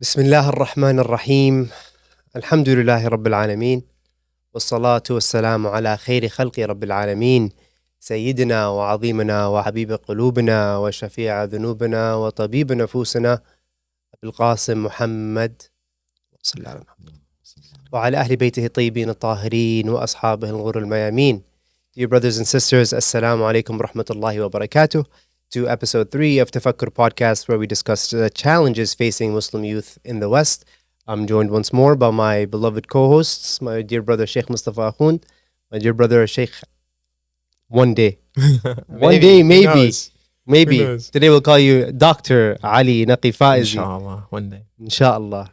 بسم الله الرحمن الرحيم الحمد لله رب العالمين والصلاة والسلام على خير خلق رب العالمين سيدنا وعظيمنا وحبيب قلوبنا وشفيع ذنوبنا وطبيب نفوسنا أبي القاسم محمد صلى الله عليه وسلم وعلى أهل بيته الطيبين الطاهرين وأصحابه الغر الميامين. Dear brothers and sisters, Assalamu alaikum wa rahmatullahi wa barakatuh. To episode 3 of Tafakkur Podcast, where we discuss the challenges facing Muslim youth in the West. I'm joined once more by my beloved co-hosts, my dear brother Sheikh Mustafa Akhound, my dear brother Sheikh one day. Maybe. Today we'll call you Dr. Ali Naqi Faizi. Inshallah, one day. Inshallah.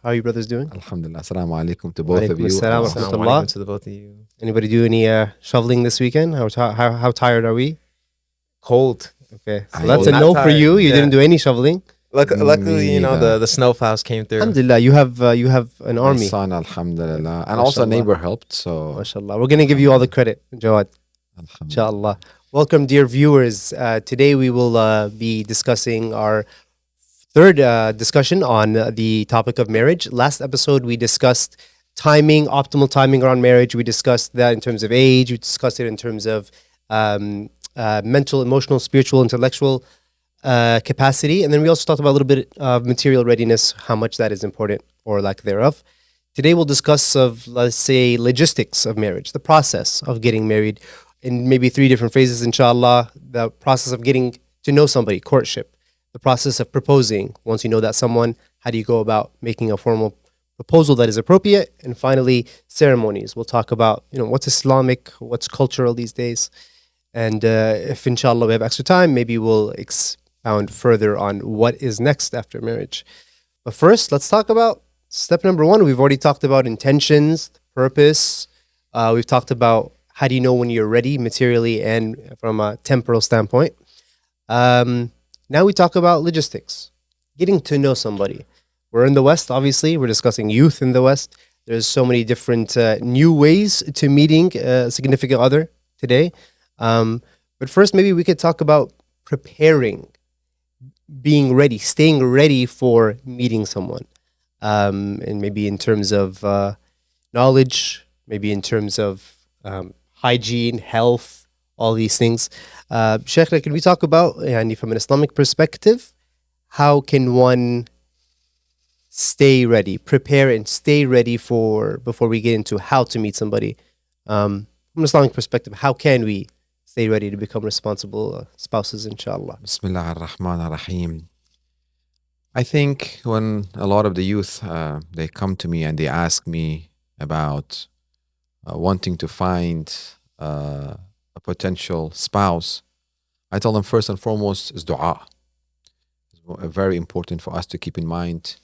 How are you brothers doing? Alhamdulillah. Assalamu alaikum to both of you. Assalam wa Assalamu rahmatullah. alaikum to the both of you. Anybody do any shoveling this weekend? How tired are we? Cold. Okay, so I'm that's a not no for tired. you. You Yeah. didn't do any shoveling. Luckily, Me neither. the snow plows came through. Alhamdulillah, you have an My army. son, alhamdulillah. And also a Mashallah. neighbor helped. So, MashaAllah. We're going to give you all the credit, Jawad. alhamdulillah. Inshallah. Welcome, dear viewers. Today we will be discussing our third discussion on the topic of marriage. Last episode we discussed timing, optimal timing around marriage. We discussed that in terms of age. We discussed it in terms of mental, emotional, spiritual, intellectual capacity. And then we also talked about a little bit of material readiness, how much that is important or lack thereof. Today we'll discuss let's say, logistics of marriage, the process of getting married in maybe 3 different phases, inshallah. The process of getting to know somebody, courtship. The process of proposing. Once you know that someone, how do you go about making a formal proposal that is appropriate? And finally, ceremonies. We'll talk about, what's Islamic, what's cultural these days. And if inshallah we have extra time, maybe we'll expound further on what is next after marriage. But first, let's talk about step number 1. We've already talked about intentions, purpose. We've talked about how do you know when you're ready materially and from a temporal standpoint. Now we talk about logistics, getting to know somebody. We're in the West, obviously. We're discussing youth in the West. There's so many different new ways to meeting a significant other today. But first, maybe we could talk about preparing, being ready, staying ready for meeting someone. And maybe in terms of knowledge, maybe in terms of hygiene, health, all these things. Sheikh, can we talk about, from an Islamic perspective, how can one stay ready, prepare and stay ready before we get into how to meet somebody? From an Islamic perspective, how can we stay ready to become responsible spouses, inshallah? Bismillah ar-Rahman ar-Rahim. I think when a lot of the youth, they come to me and they ask me about wanting to find a potential spouse, I tell them first and foremost is dua. It's very important for us to keep in mind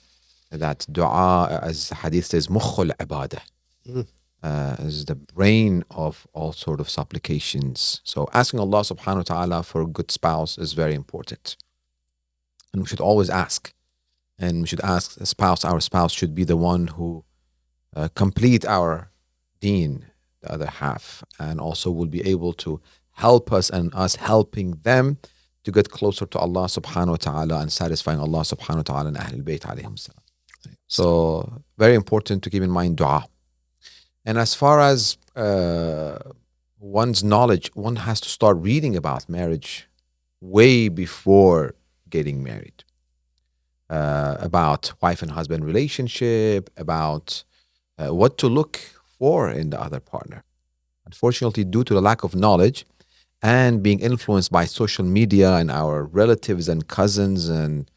that dua, as the hadith says, mukhul ibadah, is the brain of all sort of supplications. So asking Allah subhanahu wa ta'ala for a good spouse is very important. And we should always ask. And we should ask our spouse should be the one who complete our deen, the other half, and also will be able to help us and us helping them to get closer to Allah subhanahu wa ta'ala and satisfying Allah subhanahu wa ta'ala and Ahlulbayt alayhim salam. So very important to keep in mind dua. And as far as one's knowledge, one has to start reading about marriage way before getting married. About wife and husband relationship, about what to look for in the other partner. Unfortunately, due to the lack of knowledge and being influenced by social media and our relatives and cousins and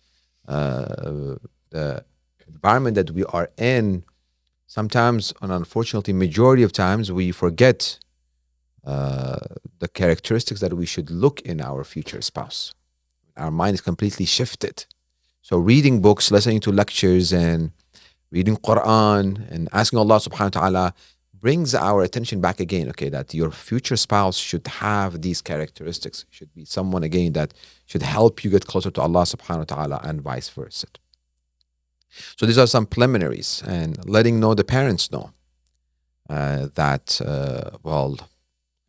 the environment that we are in, sometimes, and unfortunately, majority of times, we forget the characteristics that we should look in our future spouse. Our mind is completely shifted. So reading books, listening to lectures, and reading Quran, and asking Allah subhanahu wa ta'ala brings our attention back again, okay, that your future spouse should have these characteristics, should be someone, again, that should help you get closer to Allah subhanahu wa ta'ala and vice versa. So these are some preliminaries, and letting the parents know that, well,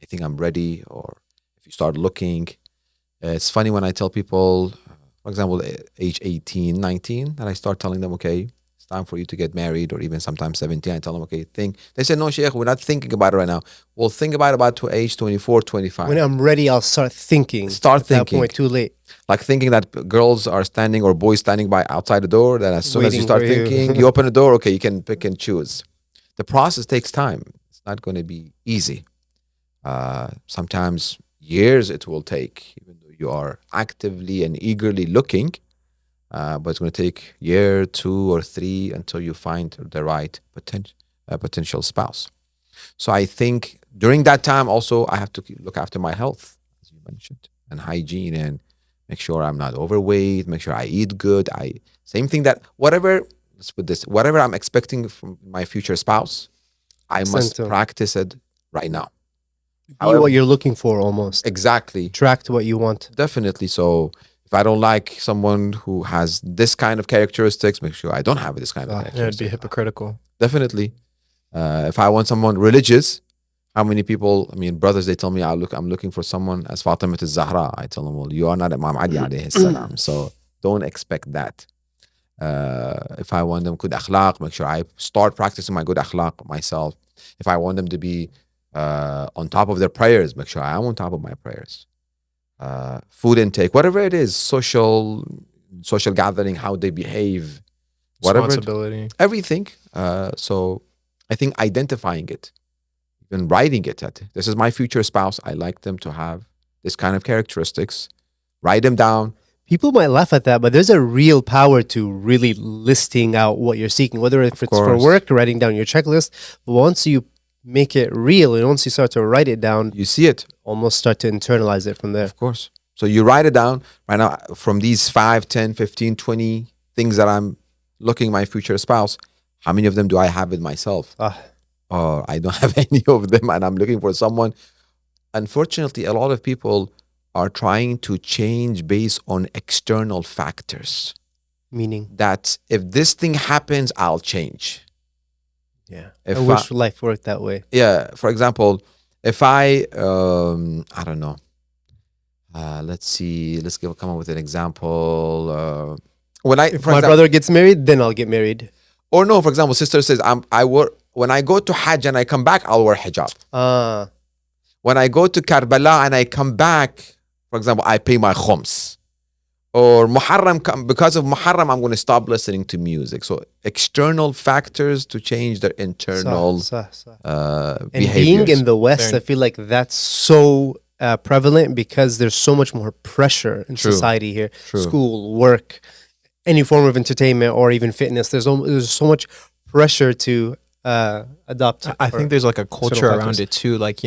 I think I'm ready, or if you start looking. It's funny when I tell people, for example, age 18, 19, and I start telling them, okay, it's time for you to get married, or even sometimes 17. I tell them, okay, think. They say, no, Sheikh, we're not thinking about it right now. We'll think about to age 24, 25. When I'm ready, I'll start thinking. Start At thinking. that point, too late. Like thinking that girls are standing or boys standing by outside the door. Then as soon as you Waiting start for you. thinking, you open the door, okay, you can pick and choose. The process takes time. It's not going to be easy. Sometimes years it will take, even though you are actively and eagerly looking. But it's going to take a year, 2 or 3 until you find the right potential spouse. So I think during that time also I have to look after my health, as you mentioned, and hygiene, and make sure I'm not overweight, make sure I eat good. Same thing that let's put this, whatever I'm expecting from my future spouse, I must Center. practice it right now. Be what you're looking for, almost. Exactly. Attract what you want. Definitely. So if I don't like someone who has this kind of characteristics, make sure I don't have this kind of Yeah, it'd be characteristics. hypocritical. Definitely. If I want someone religious, how many people, brothers, they tell me I'm looking for someone as Fatima al-Zahra. I tell them, well, you are not Imam Ali alayhi salam, so don't expect that. If I want them good akhlaq, make sure I start practicing my good akhlaq myself. If I want them to be on top of their prayers, make sure I am on top of my prayers. Food intake, whatever it is, social gathering, how they behave, whatever, Responsibility. everything. So I think identifying it, even writing it, that this is my future spouse, I like them to have this kind of characteristics. Write them down. People might laugh at that, but there's a real power to really listing out what you're seeking, whether if it's for course. work, writing down your checklist. But once you make it real, and once you start to write it down, You see it, almost start to internalize it from there. of course. So you write it down right now from these 5, 10, 15, 20 things that I'm looking my future spouse. How many of them do I have with myself? Or I don't have any of them, and I'm looking for someone. Unfortunately, a lot of people are trying to change based on external factors. Meaning, That if this thing happens, I'll change. yeah, If I wish life worked that way. Yeah, for example, if I don't know, let's see, come up with an example. When If my brother gets married, then I'll get married. or no, for example, sister says, when I go to Hajj and I come back, I'll wear hijab. When I go to Karbala and I come back, for example, I pay my khums. Or Muharram, because of Muharram, I'm going to stop listening to music. So external factors to change their internal And behaviors. being in the West, I feel like that's so prevalent because there's so much more pressure in True. society here. True. School, work, any form of entertainment or even fitness. There's so much pressure to adopt. I think there's like a culture factors. around it too. Like,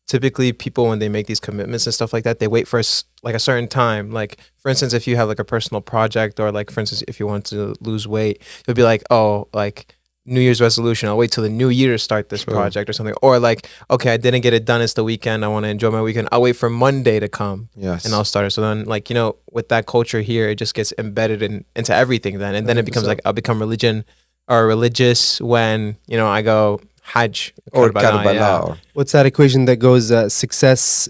typically people, when they make these commitments and stuff like that, they wait for like a certain time. Like, for instance, if you have like a personal project, or like, for instance, if you want to lose weight, you'll be like, oh, like New Year's resolution, I'll wait till the new year to start this project or something. Or like, okay, I didn't get it done, it's the weekend, I want to enjoy my weekend, I'll wait for Monday to come. Yes. And I'll start it. So then, like, with that culture here, it just gets embedded into everything then. And then it becomes like, I'll become religious when, I go Hajj or Karbala, Karbala. yeah. Or, What's that equation that goes success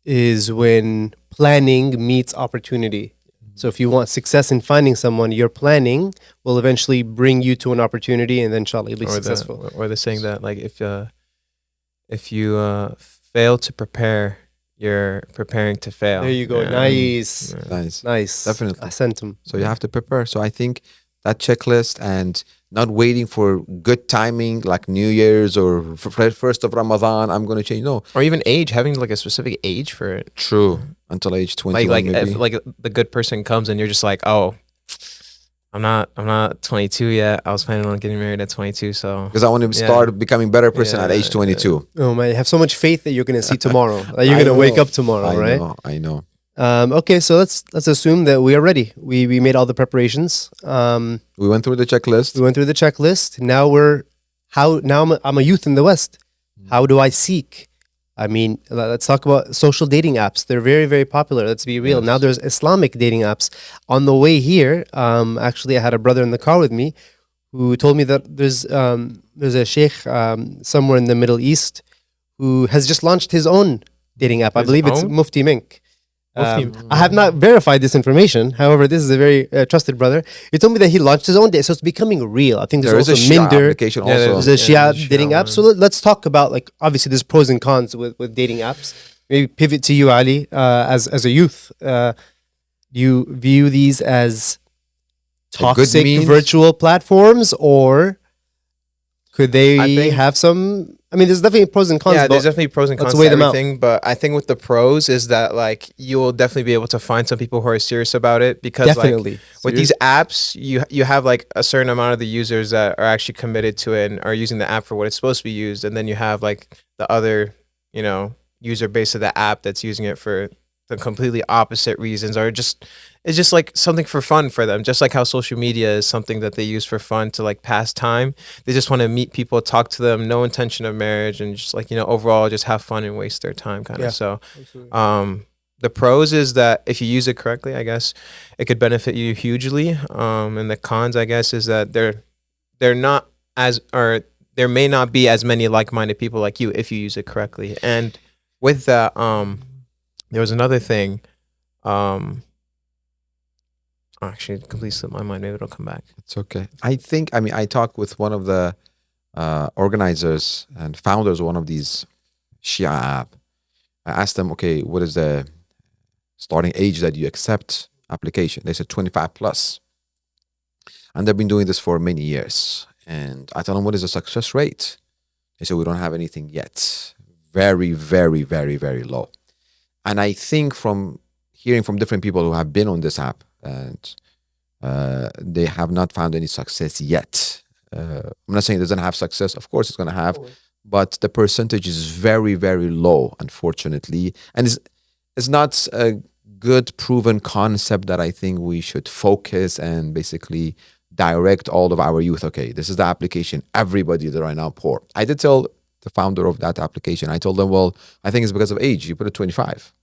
is when planning meets opportunity. So if you want success in finding someone, your planning will eventually bring you to an opportunity, and then inshallah you'll be successful. Or the saying that, like, if you fail to prepare, you're preparing to fail. There you go. Yeah. Nice. nice. Nice. Definitely. Ahsantum. So you have to prepare. So I think that checklist and not waiting for good timing like New Year's or first of Ramadan, I'm going to change. No. Or even age, having like a specific age for it. True. Until age 21 Like maybe. if like the good person comes and you're just like, oh, I'm not 22 yet. I was planning on getting married at 22, so because I want to start becoming a better person at age 22. Oh man, you have so much faith that you're going to see tomorrow. That you're going to wake up tomorrow, right? I know. Okay, so let's assume that we are ready. We made all the preparations. We went through the checklist. We went through the checklist. Now I'm a youth in the West. How do I seek? I mean, let's talk about social dating apps. They're very, very popular. Let's be real. Yes. Now there's Islamic dating apps. On the way here, actually, I had a brother in the car with me who told me that there's a sheikh somewhere in the Middle East who has just launched his own dating app. I His believe it's own? Mufti Mink. I have not verified this information. However, this is a very trusted brother. He told me that he launched his own day, so it's becoming real. I think There there's is also a Shia Minder. application Yeah, also. There's a Shia Shia dating app. one. So let's talk about, like, obviously there's pros and cons with dating apps. Maybe pivot to you, Ali, as a youth. Do you view these as A good toxic means? virtual platforms, or could they I think- have some? I mean, there's definitely pros and cons. Yeah, but there's definitely pros and let's cons weigh to them out. everything. But I think with the pros is that like you'll definitely be able to find some people who are serious about it because definitely like with these apps, you have like a certain amount of the users that are actually committed to it and are using the app for what it's supposed to be used, and then you have like the other user base of the app that's using it for the completely opposite reasons, or just it's just like something for fun for them, just like how social media is something that they use for fun to like pass time. They just want to meet people, talk to them, no intention of marriage, and just like overall just have fun and waste their time kind of. Yeah. So the pros is that if you use it correctly, I guess it could benefit you hugely, and the cons, I guess, is that they're not as, or there may not be as many like-minded people like you if you use it correctly. And with that, there was another thing. Actually, it completely slipped my mind. Maybe it'll come back. It's okay. I talked with one of the organizers and founders of one of these Shia app. I asked them, okay, what is the starting age that you accept application? They said 25 plus. And they've been doing this for many years. And I told them, what is the success rate? They said, we don't have anything yet. Very, very, very, very low. And I think from hearing from different people who have been on this app, and they have not found any success yet. I'm not saying it doesn't have success. Of course, it's going to have, but the percentage is very, very low, unfortunately. And it's not a good proven concept that I think we should focus and basically direct all of our youth. Okay, this is the application. Everybody that right now poor. I did tell the founder of that application, I told them, well, I think it's because of age. You put it 25.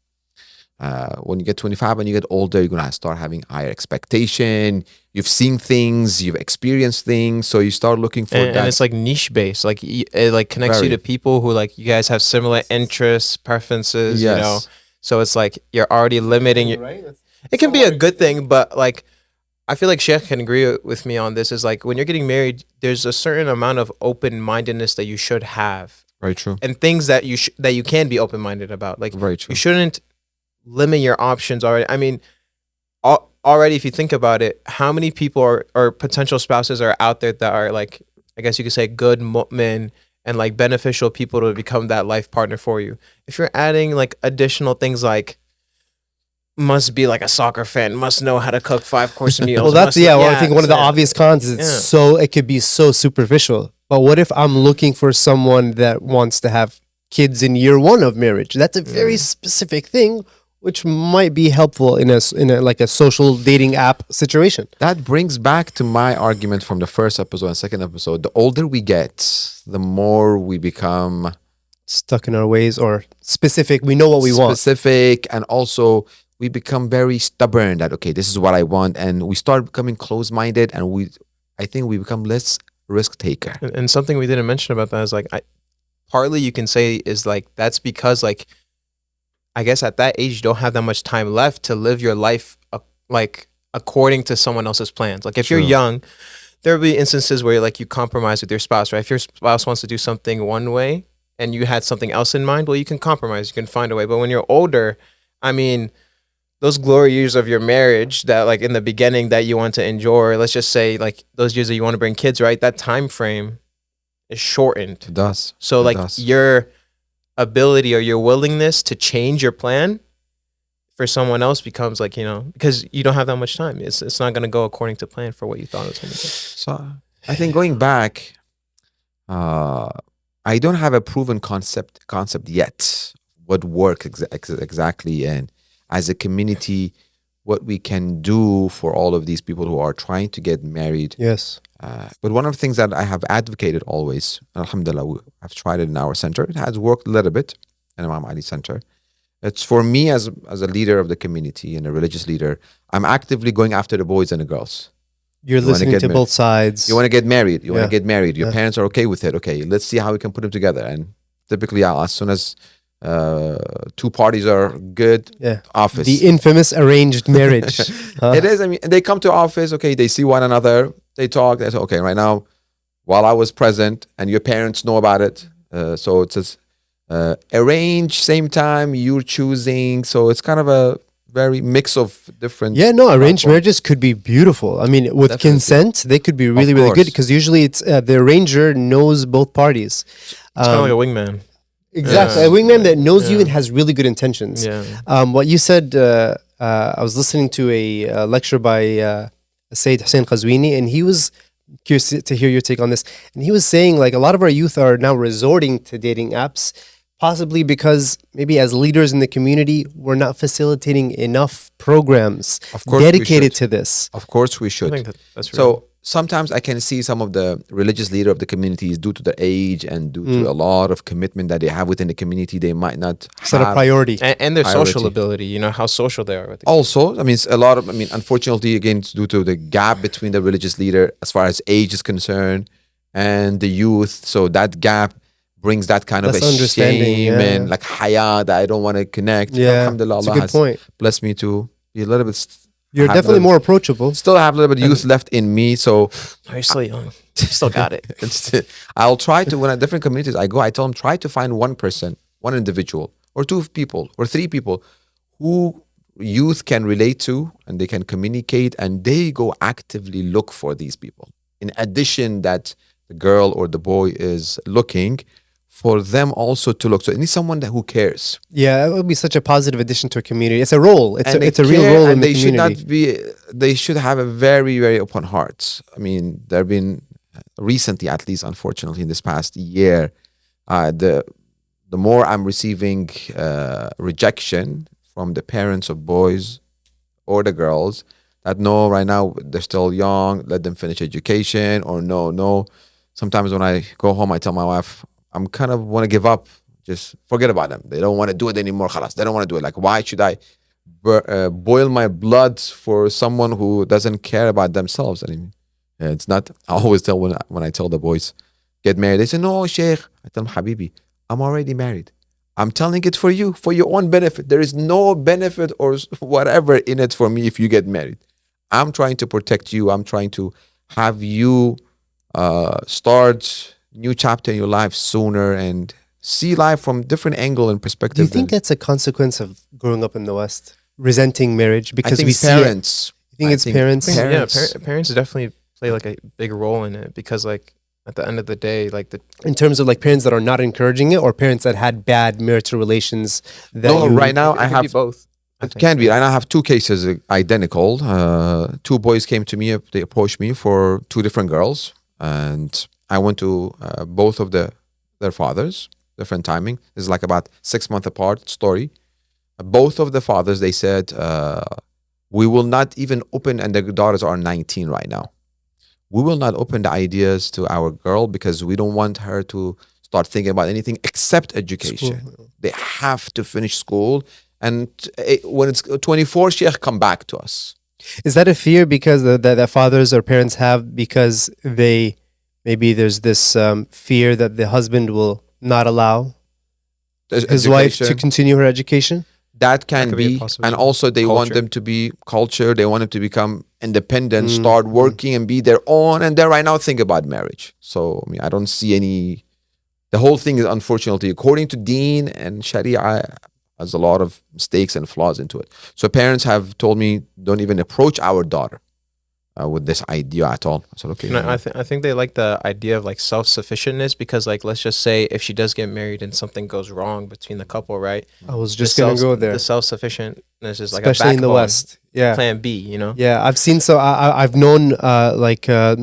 When you get 25 and you get older, you're going to start having higher expectation. You've seen things, you've experienced things. So you start looking for that. And it's like niche based, like it like connects you Very. to people who like you guys have similar interests, preferences, Yes. So it's like you're already limiting your, right? it can be a good thing, but like I feel like Sheikh can agree with me on this, is like when you're getting married, there's a certain amount of open-mindedness that you should have, Very true. and things that you can be open-minded about. Like Very true. you shouldn't limit your options already. I mean, already if you think about it, how many people or potential spouses are out there that are like, I guess you could say, good mu'min and like beneficial people to become that life partner for you. If you're adding like additional things like must be like a soccer fan, must know how to cook 5-course meals. Well, that's must- I think one of the yeah. obvious cons is it could be so superficial. But what if I'm looking for someone that wants to have kids in year 1 of marriage? That's a very specific thing, which might be helpful in a like a social dating app situation. That brings back to my argument from the first episode and second episode. The older we get, the more we become Stuck in our ways, or specific. We know what we want. specific, and also we become very stubborn that, okay, this is what I want. And we start becoming closed-minded, and I think we become less risk taker. And something we didn't mention about that is like, partly you can say is like, that's because like, I guess at that age, you don't have that much time left to live your life like according to someone else's plans. Like if you're True. young, there'll be instances where like you compromise with your spouse, right? If your spouse wants to do something one way and you had something else in mind, well, you can compromise, you can find a way. But when you're older, I mean, those glory years of your marriage that like in the beginning that you want to enjoy, let's just say like those years that you want to bring kids, right? That time frame is shortened. It does. So It like does. your ability or your willingness to change your plan for someone else becomes like, because you don't have that much time. It's not going to go according to plan for what you thought it was going to go. So I think going back, I don't have a proven concept yet. What works exactly, and as a community, what we can do for all of these people who are trying to get married. Yes. But one of the things that I have advocated always, alhamdulillah, I've tried it in our center. It has worked a little bit in Imam Ali Center. It's for me as a leader of the community and a religious leader, I'm actively going after the boys and the girls. You're You wanna listening get to married. both sides. You want to get married. Yeah. Your parents are okay with it. Okay, let's see how we can put them together. And typically, as soon as two parties are good. Yeah. Office. The infamous arranged marriage. Huh? It is. I mean, they come to office. Okay, they see one another. They talk. They say, okay, right now, while I was present, and your parents know about it. So it says arrange same time you're choosing. So it's kind of a very mix of different. Yeah, no, arranged platforms. marriages could be beautiful. I mean, with Definitely. consent, they could be really, really good course. because usually it's the arranger knows both parties. It's kind of like a wingman. Exactly, Yeah. a wingman that knows you Yeah. and has really good intentions. Yeah. What you said, I was listening to a lecture by Sayyid Hussain Qazwini, and he was curious to hear your take on this. And he was saying, like, a lot of our youth are now resorting to dating apps, possibly because maybe as leaders in the community, we're not facilitating enough programs Of course we dedicated should. to this. Of course, we I should. think that's real. So sometimes I can see some of the religious leader of the communities, due to their age and due to a lot of commitment that they have within the community, they might not Set a have. priority. and their social priority. ability, you know, how social they are with the Also, I mean, it's a lot of. I mean, unfortunately, again, it's due to the gap between the religious leader as far as age is concerned and the youth. So that gap brings that kind of Less a understanding, shame yeah. and like haya that I don't want to connect. Yeah, Alhamdulillah, it's a Allah good has point. blessed me to be a little bit. You're have definitely the- more approachable. Still have a little bit of youth left in me, so Oh, you're still young. You still got it. I'll try to, when at different communities I go, I tell them try to find one person, one individual, or two people, or three people who youth can relate to and they can communicate, and they go actively look for these people. In addition, that the girl or the boy is looking for them also to look. So it needs someone who cares. Yeah, it would be such a positive addition to a community. It's a role. It's And a, they it's a real care, role in and the they should community. not be. They should have a very, very open heart. I mean, there have been recently, at least, unfortunately, in this past year, the more I'm receiving rejection from the parents of boys or the girls that no, right now they're still young, let them finish education, or no. Sometimes when I go home, I tell my wife, I'm kind of want to give up. Just forget about them. They don't want to do it anymore. Khalas. They don't want to do it. Like, why should I boil my blood for someone who doesn't care about themselves? I mean, it's not. I always tell when I tell the boys get married, they say, no, Sheikh. I tell them, Habibi, I'm already married. I'm telling it for you, for your own benefit. There is no benefit or whatever in it for me if you get married. I'm trying to protect you. I'm trying to have you start new chapter in your life sooner and see life from different angle and perspective. Do you think that's a consequence of growing up in the West, resenting marriage? I Because think we see parents. I think it's parents. Parents. Yeah, parents definitely play like a big role in it because, like, at the end of the day, like in terms of like parents that are not encouraging it, or parents that had bad marital relations. That No, you- right now it I could have be both. I It think. can be. And I have two cases identical. Two boys came to me. They approached me for two different girls, and I went to both of their fathers. Different timing. This is like about 6 months apart story. Both of the fathers, they said, we will not even open, and their daughters are 19 right now. We will not open the ideas to our girl because we don't want her to start thinking about anything except education. School. They have to finish school. And when it's 24, Sheikh, come back to us. Is that a fear because that fathers or parents have because they maybe there's this fear that the husband will not allow his wife to Education, continue her education? that can could be a be. possibility. And also they want Culture. them to be culture. They want them to become independent, Mm. start working and be their own. And they're right now thinking about marriage. So, I mean, I don't see any. The whole thing is, unfortunately, according to Deen and Sharia, has a lot of mistakes and flaws into it. So parents have told me, don't even approach our daughter with this idea at all. I said, okay. And I think they like the idea of like self-sufficientness because, like, let's just say if she does get married and something goes wrong between the couple, right? I was just The gonna self- go there, The self-sufficientness is like especially a in the backbone, West. Yeah, Plan B, you know. yeah. I've seen I've known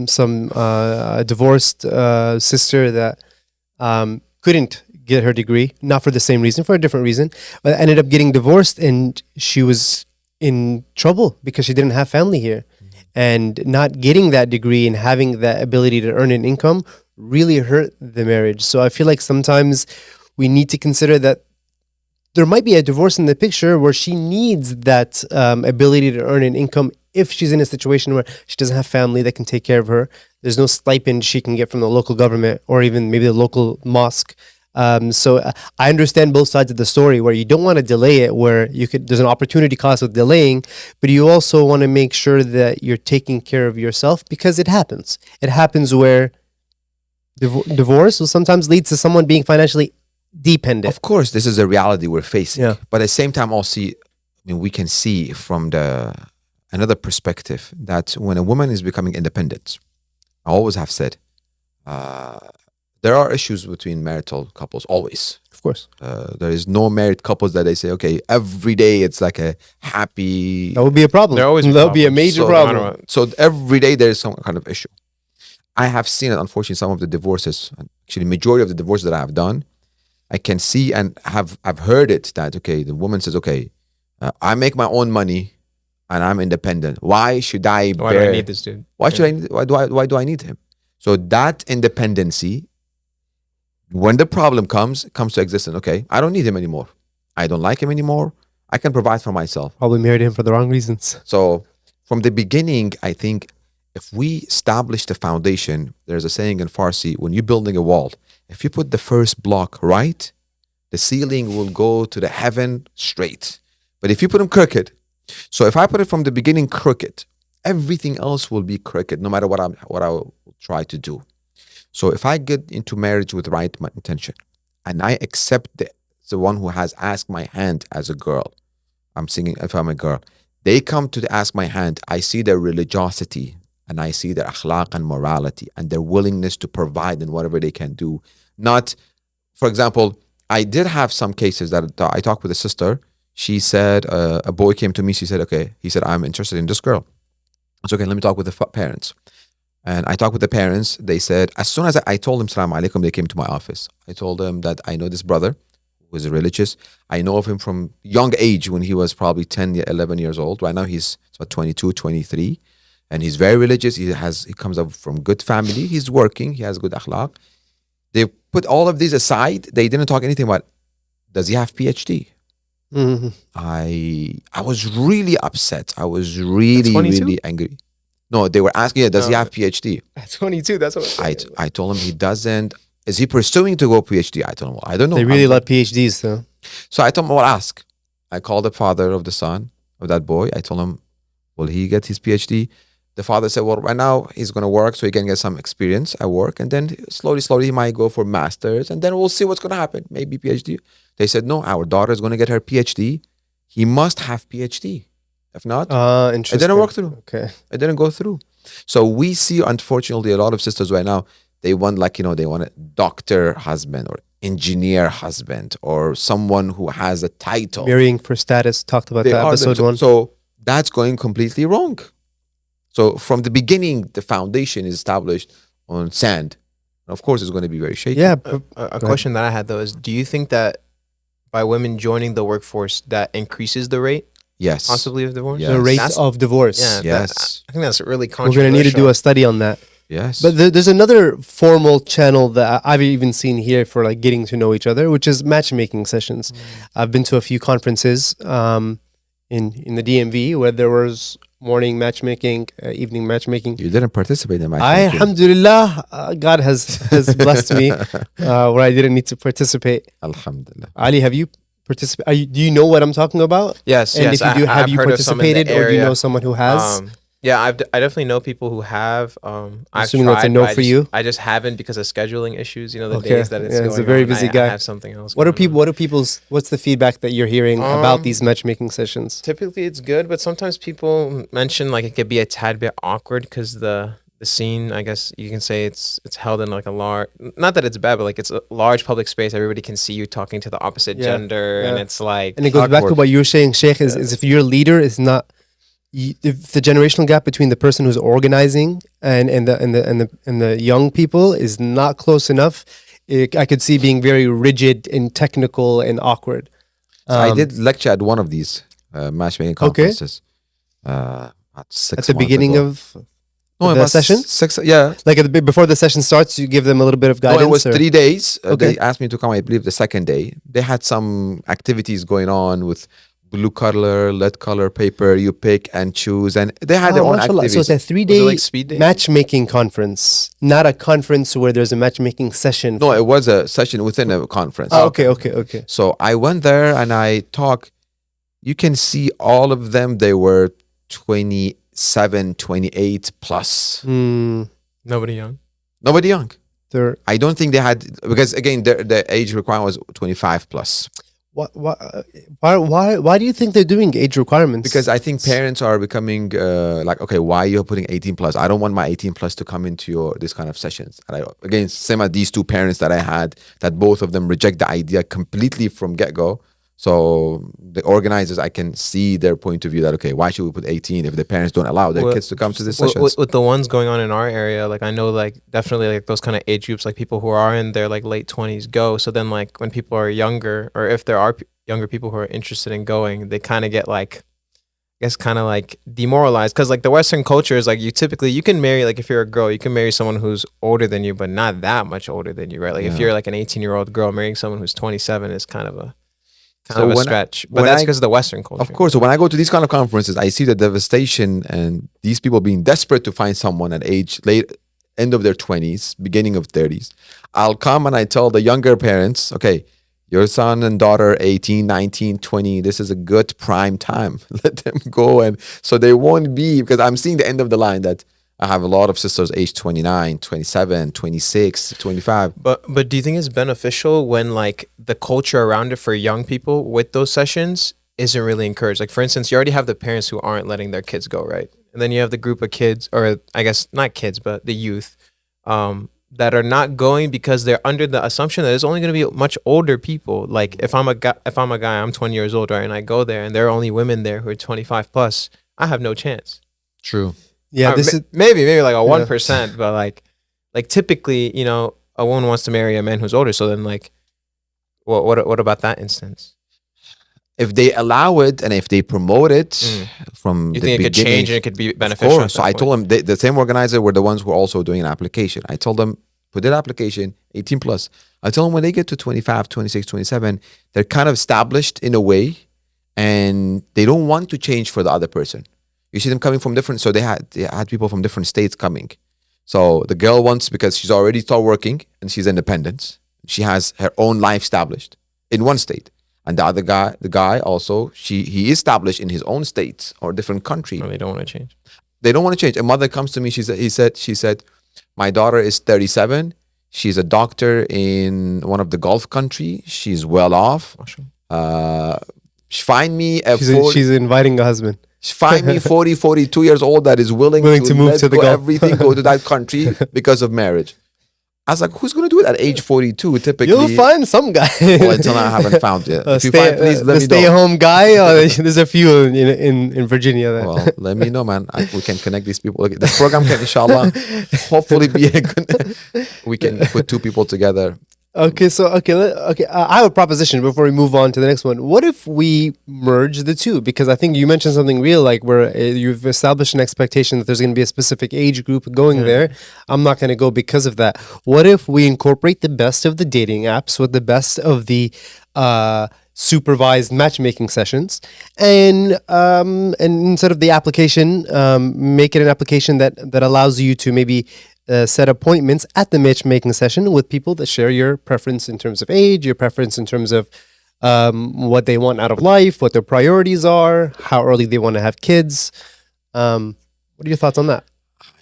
some divorced sister that couldn't get her degree, not for the same reason, for a different reason, but ended up getting divorced, and she was in trouble because she didn't have family here. And not getting that degree and having that ability to earn an income really hurt the marriage. So I feel like sometimes we need to consider that there might be a divorce in the picture where she needs that ability to earn an income if she's in a situation where she doesn't have family that can take care of her. There's no stipend she can get from the local government or even maybe the local mosque So I understand both sides of the story where you don't want to delay it, where there's an opportunity cost of delaying, but you also want to make sure that you're taking care of yourself, because it happens. It happens where divorce will sometimes lead to someone being financially dependent. Of course, this is a reality we're facing. Yeah. But at the same time, also, we can see from another perspective that when a woman is becoming independent, I always have said, there are issues between marital couples, always. Of course. There is no married couples that they say, okay, every day it's like a happy. That would be a problem. There always That'll be a problems. major So, problem. So every day there is some kind of issue. I have seen it, unfortunately, some of the divorces, actually majority of the divorces that I have done, I can see and I've heard it that, okay, the woman says, okay, I make my own money and I'm independent. Why should I Why do I need this dude? Why do I need him? So that independency, when the problem comes to existence, okay, I don't need him anymore. I don't like him anymore. I can provide for myself. Probably married him for the wrong reasons. So from the beginning, I think if we establish the foundation, there's a saying in Farsi, when you're building a wall, if you put the first block right, the ceiling will go to the heaven straight. But if you put them crooked, so if I put it from the beginning crooked, everything else will be crooked, no matter what I will try to do. So if I get into marriage with right intention, and I accept the one who has asked my hand as a girl, I'm singing if I'm a girl, they come to ask my hand, I see their religiosity, and I see their akhlaq and morality and their willingness to provide in whatever they can do. Not, for example, I did have some cases that I talked with a sister. She said, a boy came to me. She said, okay, he said, I'm interested in this girl. It's okay, let me talk with the parents. And I talked with the parents. They said, as soon as I told them salam alaikum, they came to my office. I told them that I know this brother who is religious. I know of him from young age when he was probably 10, 11 years old. Right now he's about 22, 23. And he's very religious. He comes up from good family. He's working. He has good akhlaq. They put all of these aside. They didn't talk anything about, does he have PhD? Mm-hmm. I was really upset. I was really angry. No, they were asking, does he have PhD? At 22, that's what I told him he doesn't. Is he pursuing to go PhD? I told him, well, I don't know. They really love PhDs, though. So I told him, well, ask. I called the father of the son of that boy. I told him, will he get his PhD? The father said, well, right now he's going to work so he can get some experience at work. And then slowly he might go for master's. And then we'll see what's going to happen. Maybe PhD. They said, no, our daughter is going to get her PhD. He must have PhD. If not, interesting. it didn't work through. Okay. It didn't go through. So we see, unfortunately, a lot of sisters right now, they want they want a doctor husband or engineer husband or someone who has a title. Marrying for status, talked about that episode 1. So that's going completely wrong. So from the beginning, the foundation is established on sand. And of course, it's going to be very shaky. Yeah. A question that I had, though, is do you think that by women joining the workforce, that increases the rate? Yes. Possibly of divorce? Yes. The rate That's- of divorce. Yeah. Yes. I think that's really We're controversial. going to need to do a study on that. Yes. But there's another formal channel that I've even seen here for like getting to know each other, which is matchmaking sessions. I've been to a few conferences in the DMV where there was morning matchmaking, evening matchmaking. You didn't participate in my Alhamdulillah, God has blessed me where I didn't need to participate. Alhamdulillah. Ali, have you participated? Do you know what I'm talking about? Yes, And yes. if you do, have I've you heard of some in the participated, or do you area. know someone who has? Yeah, I definitely know people who have. I've Assuming that's a tried, no but for you? I just haven't because of scheduling issues. The Okay. days that it's Yeah, going he's a very on, busy I guy. have something else. What are going on. people? What's the feedback that you're hearing about these matchmaking sessions? Typically, it's good, but sometimes people mention like it could be a tad bit awkward because the scene, I guess you can say it's held in like a large, not that it's bad, but like it's a large public space. Everybody can see you talking to the opposite gender, and it's like, And it goes back to awkward. what you were saying, Sheikh, is if your leader is not, if the generational gap between the person who's organizing and the young people is not close enough, I could see being very rigid and technical and awkward. I did lecture at one of these matchmaking conferences. About 6 At the months beginning ago. of No, the it was session? like before the session starts, you give them a little bit of guidance. No, it was or- 3 days. Okay. They asked me to come, I believe, the second day. They had some activities going on with blue color, lead color paper. You pick and choose, and they had their own mashallah. activities. So it's a 3 Was it day like speed dating? matchmaking conference, not a conference where there's a matchmaking session. No, it was a session within a conference. Oh, okay. So I went there and I talked. You can see all of them. They were 27, 28 plus. Nobody young. Nobody young. They're I don't think they had, because again, the age requirement was 25 plus. why do you think they're doing age requirements? Because I think parents are becoming like, okay, why are you putting 18 plus? I don't want my 18 plus to come into this kind of sessions. And again, same as these two parents that I had, that both of them reject the idea completely from get-go. So the organizers, I can see their point of view that, okay, why should we put 18 if the parents don't allow their kids to come to these sessions? With the ones going on in our area, like I know like definitely like those kind of age groups, like people who are in their like late 20s go. So then like when people are younger, or if there are younger people who are interested in going, they kind of get like, I guess kind of like demoralized, because like the Western culture is like you can marry, like if you're a girl, you can marry someone who's older than you, but not that much older than you, right? Like if you're like an 18-year-old girl, marrying someone who's 27 is kind of a stretch, but that's because of the Western culture. Of course. So when I go to these kind of conferences, I see the devastation and these people being desperate to find someone at end of their 20s, beginning of 30s. I'll come and I tell the younger parents, okay, your son and daughter, 18, 19, 20, this is a good prime time. Let them go. And so they won't be, because I'm seeing the end of the line that I have a lot of sisters aged 29, 27, 26, 25. But do you think it's beneficial when like the culture around it for young people with those sessions isn't really encouraged? Like for instance, you already have the parents who aren't letting their kids go, right? And then you have the group of kids, or I guess not kids, but the youth, that are not going because they're under the assumption that it's only going to be much older people. Like if I'm a guy, I'm 20 years old, right? And I go there and there are only women there who are 25 plus, I have no chance. True. Yeah, this is maybe like a 1%, but like typically, you know, a woman wants to marry a man who's older. So then, like, what about that instance? If they allow it and if they promote it from You the think it could beginning, change and it could be of beneficial? course. So I told them, the same organizer were the ones who were also doing an application. I told them, put that application, 18 plus. I told them when they get to 25, 26, 27, they're kind of established in a way and they don't want to change for the other person. You see them coming from different, so they had people from different states coming. So the girl wants, because she's already started working and she's independent. She has her own life established in one state. And the guy also, he is established in his own state or different country. No, they don't want to change. They don't want to change. A mother comes to me, she said, my daughter is 37. She's a doctor in one of the Gulf countries. She's well off. Find me she's inviting a husband. Find me 40, 42 years old that is willing to move to the Gulf. Everything, go to that country because of marriage. I was like, who's going to do it at age 42 typically? You'll find some guy. Well, until now, I haven't found it. If you find, please let me know. Stay-at-home guy. There's a few in Virginia. Well, let me know, man. We can connect these people. Okay, this program can, inshallah, hopefully be a good... We can put two people together. Okay, so I have a proposition before we move on to the next one. What if we merge the two? Because I think you mentioned something real, like where you've established an expectation that there's going to be a specific age group going there. I'm not going to go because of that. What if we incorporate the best of the dating apps with the best of the supervised matchmaking sessions, and instead of the application, make it an application that allows you to maybe set appointments at the matchmaking session with people that share your preference in terms of age, your preference in terms of what they want out of life, what their priorities are, how early they want to have kids. What are your thoughts on that?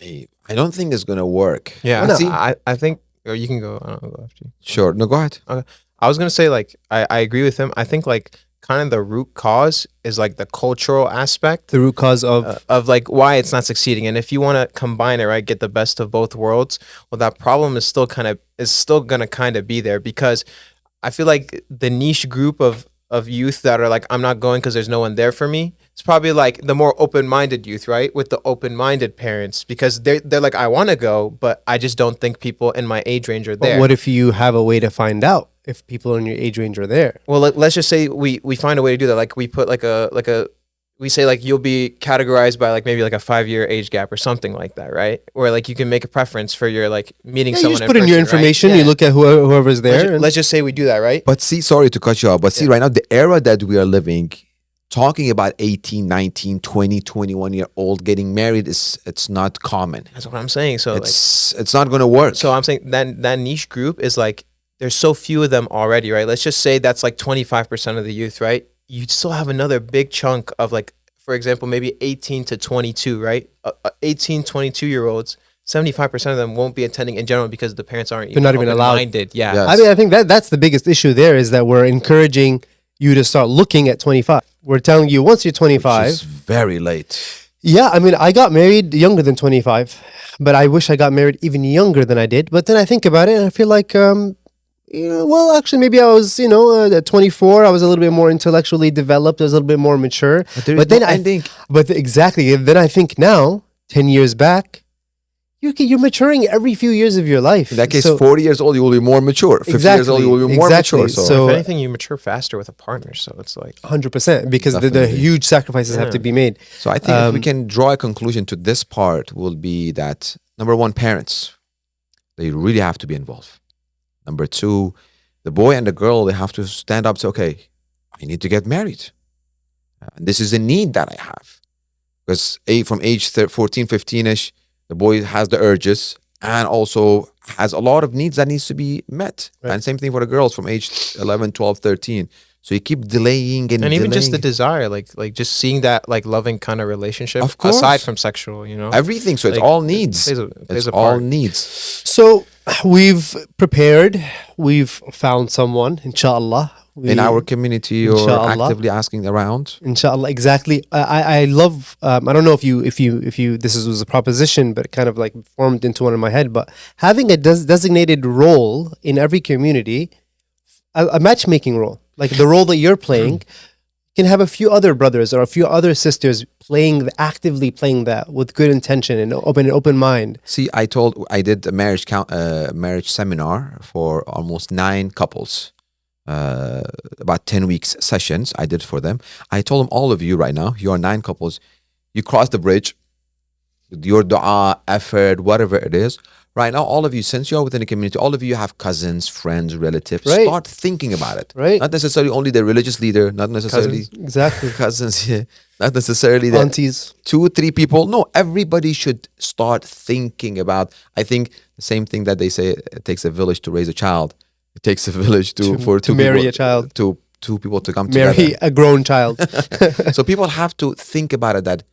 I don't think it's going to work. Yeah, no, see, I think, or you can go. I don't know, go after you. Sure. No, go ahead. Okay. I was going to say, like, I agree with him. I think, like, kind of the root cause is like the cultural aspect. The root cause of like why it's not succeeding. And if you want to combine it, right, get the best of both worlds, well, that problem is still going to kind of be there, because I feel like the niche group of youth that are like, I'm not going because there's no one there for me. It's probably like the more open-minded youth, right? With the open-minded parents, because they're like, I want to go, but I just don't think people in my age range are there. But what if you have a way to find out if people in your age range are there? Well, let's just say we find a way to do that. Like we put we say like you'll be categorized by like maybe like a 5-year age gap or something like that, right? Where like you can make a preference for your like meeting someone. You just put in your information. Right? You look at whoever's there. Let's just say we do that, right? But see, sorry to cut you off, but see, right now, the era that we are living, talking about 18, 19, 20, 21-year old getting married it's not common. That's what I'm saying. So It's not going to work. so I'm saying that niche group is like, there's so few of them already, right? Let's just say that's like 25% of the youth, right? You still have another big chunk of like, for example, maybe 18 to 22, right? 18, 22-year-olds, 75% of them won't be attending in general because the parents aren't They're not even allowed. open-minded. Yeah. Yes. I mean, I think that's the biggest issue there, is that we're encouraging you to start looking at 25. We're telling you once you're Which 25. is very late. Yeah, I mean, I got married younger than 25, but I wish I got married even younger than I did. But then I think about it and I feel like, well, actually, maybe I was, at 24, I was a little bit more intellectually developed. I was a little bit more mature. But then I think Exactly. Then I think now, 10 years back, you're maturing every few years of your life. in that case, So- 40 years old, you will be more mature. 50 years old, you will be more Exactly. mature. So, If anything, you mature faster with a partner. So it's like, 100%, because the Definitely. huge sacrifices have to be made. so I think if we can draw a conclusion to this part, will be that number one, parents, they really have to be involved. Number two, the boy and the girl, they have to stand up and say, okay, I need to get married. And this is a need that I have. Because from age 14, 15-ish, the boy has the urges and also has a lot of needs that needs to be met. Right. And same thing for the girls from age 11, 12, 13. So you keep delaying and and even just the delaying. desire, like just seeing that like loving kind of relationship, Of course. aside from sexual, Everything. So it's Like, all it needs. plays It's a all part. needs. So we've prepared, we've found someone, inshallah. In our community or Inshallah. actively asking around. Inshallah, exactly. I love. I don't know if you this was a proposition, but it kind of like formed into one in my head. But having a designated role in every community, a matchmaking role, like the role that you're playing, can have a few other brothers or a few other sisters actively playing that with good intention and open mind. See, I did a marriage seminar for almost 9 couples. About 10 weeks sessions I did for them. I told them, all of you right now, you are 9 couples, you cross the bridge with your dua, effort, whatever it is. Right now, all of you, since you're within the community, all of you have cousins, friends, relatives. Right. Start thinking about it. Right. Not necessarily only the religious leader, not necessarily Exactly. cousins, yeah. Not necessarily the Aunties. 2, 3 people. No, everybody should start thinking about. I think the same thing that they say, it takes a village to raise a child. It takes a village to marry people, a child. to 2 people to come Marry together. a grown child. So people have to think about it, that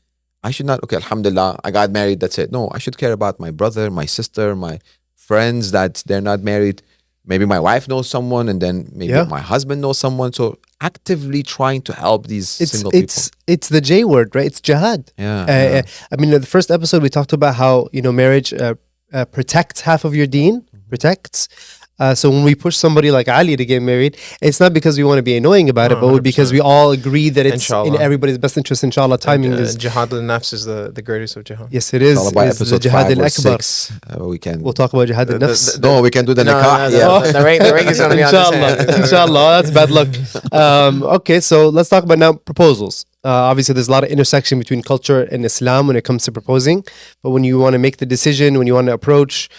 I should not, okay, alhamdulillah, I got married, that's it. No, I should care about my brother, my sister, my friends that they're not married. Maybe my wife knows someone, and then maybe Yeah. my husband knows someone. So actively trying to help these single people. It's the J word, right? It's jihad. Yeah, I mean, in the first episode we talked about how marriage protects half of your deen, protects. So when we push somebody like Ali to get married, it's not because we want to be annoying about it, but because we all agree that it's in Inshallah. everybody's best interest. Inshallah, timing is. jihad al-nafs is the greatest of jihad. Yes, it is. All about It's the episode jihad 5 or al-akbar. 6. We can. We'll talk about jihad al-nafs. No, we can do the No, nikah. no, Yeah. the ring is only on this Inshallah, hand. inshallah, that's bad luck. Okay, so let's talk about now proposals. Obviously, there's a lot of intersection between culture and Islam when it comes to proposing. But when you want to make the decision, when you want to approach,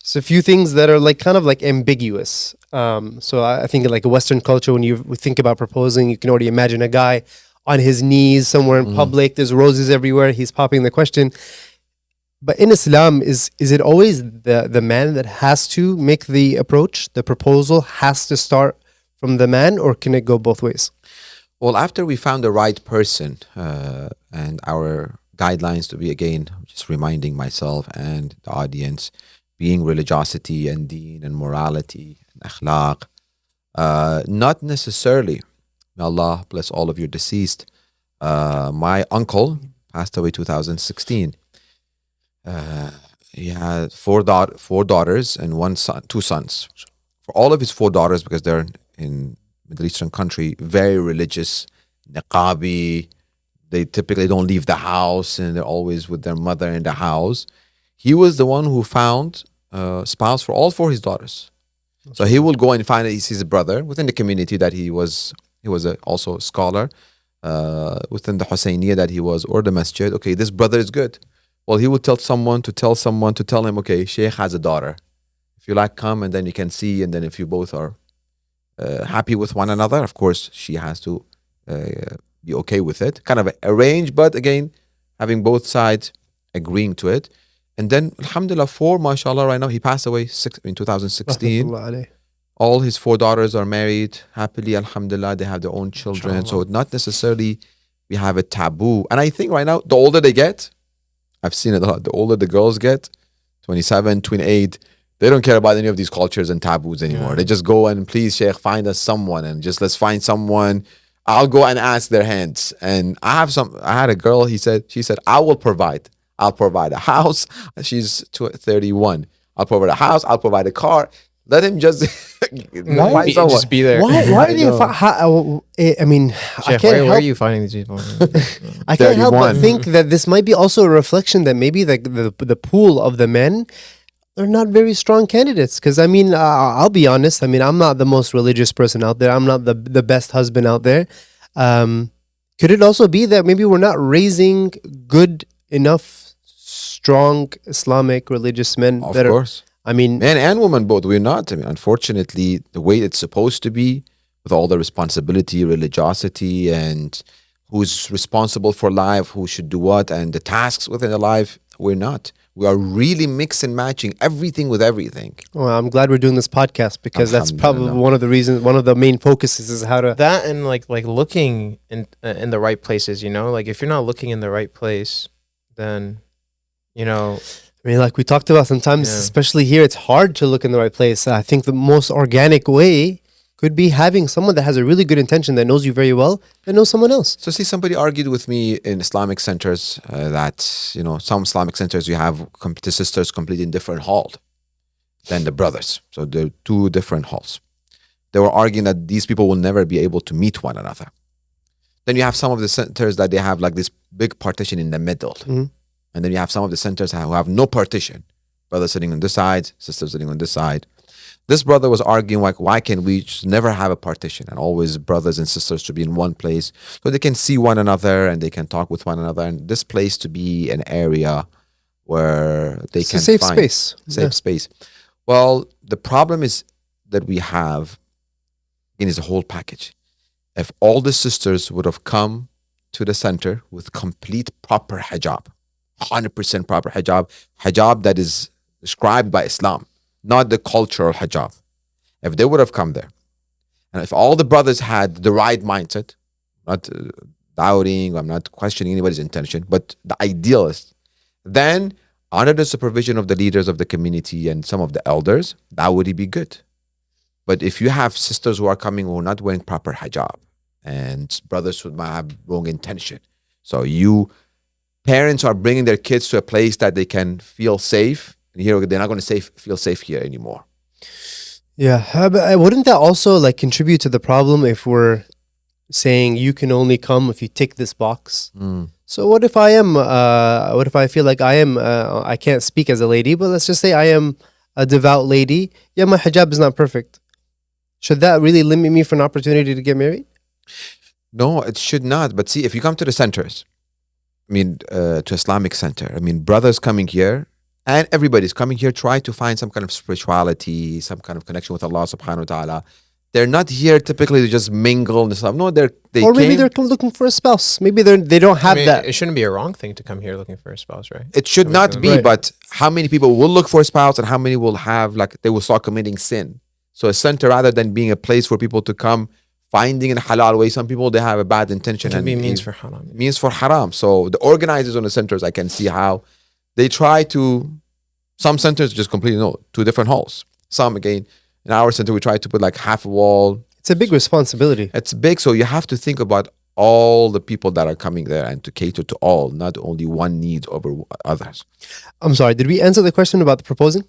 so a few things that are like kind of like ambiguous. So I think like a Western culture, when you think about proposing, you can already imagine a guy on his knees somewhere in public. There's roses everywhere. He's popping the question. But in Islam, is it always the man that has to make the approach? The proposal has to start from the man, or can it go both ways? Well, after we found the right person, and our guidelines to be, again, just reminding myself and the audience, being religiosity and deen and morality and akhlaq, not necessarily, may Allah bless all of your deceased. My uncle passed away 2016. He had four daughters and 2 sons. For all of his 4 daughters, because they're in Middle Eastern country, very religious, niqabi, they typically don't leave the house and they're always with their mother in the house. He was the one who found a spouse for all 4 his daughters. So he will go and find, he sees a brother within the community that he was also a scholar, within the Husainiyah that he was, or the masjid. Okay, this brother is good. Well, he would tell someone to tell him, okay, Sheikh has a daughter. If you like, come, and then you can see, and then if you both are happy with one another, of course, she has to be okay with it. Kind of arranged, but again, having both sides agreeing to it. And then, alhamdulillah, 4, mashallah, right now, he passed away in 2016. Rahmatullah alayh. All his 4 daughters are married happily, alhamdulillah. They have their own children. Inshallah. So not necessarily we have a taboo. And I think right now, the older they get, I've seen it a lot. The older the girls get, 27, 28, they don't care about any of these cultures and taboos anymore. Yeah. They just go and please, Sheikh, find us someone and just let's find someone. I'll go and ask their hands. And I had a girl, she said, I will provide. I'll provide a house. She's 31. I'll provide a house. I'll provide a car. Let him just find someone. Just be there. Why do you? I mean, I Sheikh, can't where are help. you finding these people? I can't help but 31. think that this might be also a reflection that maybe the pool of the men are not very strong candidates. Because I mean, I'll be honest. I mean, I'm not the most religious person out there. I'm not the best husband out there. Could it also be that maybe we're not raising good enough, strong Islamic religious men? Of that course. I mean, Men and women both. We're not. I mean, unfortunately, the way it's supposed to be, with all the responsibility, religiosity, and who's responsible for life, who should do what, and the tasks within the life, we're not. We are really mix and matching everything with everything. well, I'm glad we're doing this podcast because that's probably Alhamdulillah. one of the reasons, one of the main focuses is how to. That and like looking in the right places, you know, like if you're not looking in the right place, then you know. I mean, like we talked about, sometimes, Yeah. especially here, it's hard to look in the right place. I think the most organic way could be having someone that has a really good intention, that knows you very well, that knows someone else. So, see, somebody argued with me in Islamic centers that, you know, some Islamic centers you have the sisters completely in different hall than the brothers. So, they're 2 different halls. They were arguing that these people will never be able to meet one another. Then you have some of the centers that they have like this big partition in the middle. Mhm. And then you have some of the centers who have no partition. Brother sitting on this side, sister sitting on this side. This brother was arguing like, why can we just never have a partition and always brothers and sisters to be in one place so they can see one another and they can talk with one another, and this place to be an area where they It's can a safe find space. safe space. Well, the problem is that we have, again, is a whole package. If all the sisters would have come to the center with complete proper hijab, 100% proper hijab that is prescribed by Islam, not the cultural hijab. If they would have come there, and if all the brothers had the right mindset, not doubting, I'm not questioning anybody's intention, but the idealist, then under the supervision of the leaders of the community and some of the elders, that would be good. But if you have sisters who are coming who are not wearing proper hijab, and brothers who might have wrong intention, so parents are bringing their kids to a place that they can feel safe. And here they're not going to feel safe here anymore. Yeah, but wouldn't that also like contribute to the problem if we're saying you can only come if you tick this box? So what if I feel like I can't speak as a lady, but let's just say I am a devout lady. Yeah, my hijab is not perfect. Should that really limit me for an opportunity to get married? No, it should not. But see, if you come to the centers, I mean, to Islamic center, I mean, brothers coming here and everybody's coming here, try to find some kind of spirituality, some kind of connection with Allah subhanahu wa ta'ala. They're not here typically to just mingle and stuff. No, they Or maybe came, they're looking for a spouse. Maybe they don't have I mean, that. it shouldn't be a wrong thing to come here looking for a spouse, right? it should not be, Right. but how many people will look for a spouse and how many will have, like, they will start committing sin? So a center, rather than being a place for people to come finding in a halal way, some people, they have a bad intention. It can be and means it for haram. means for haram. So the organizers on the centers, I can see how they try to, some centers just completely no, 2 different halls. Some, again, in our center, we try to put like half a wall. It's a big responsibility. It's big, so you have to think about all the people that are coming there and to cater to all, not only one need over others. I'm sorry. Did we answer the question about the proposing?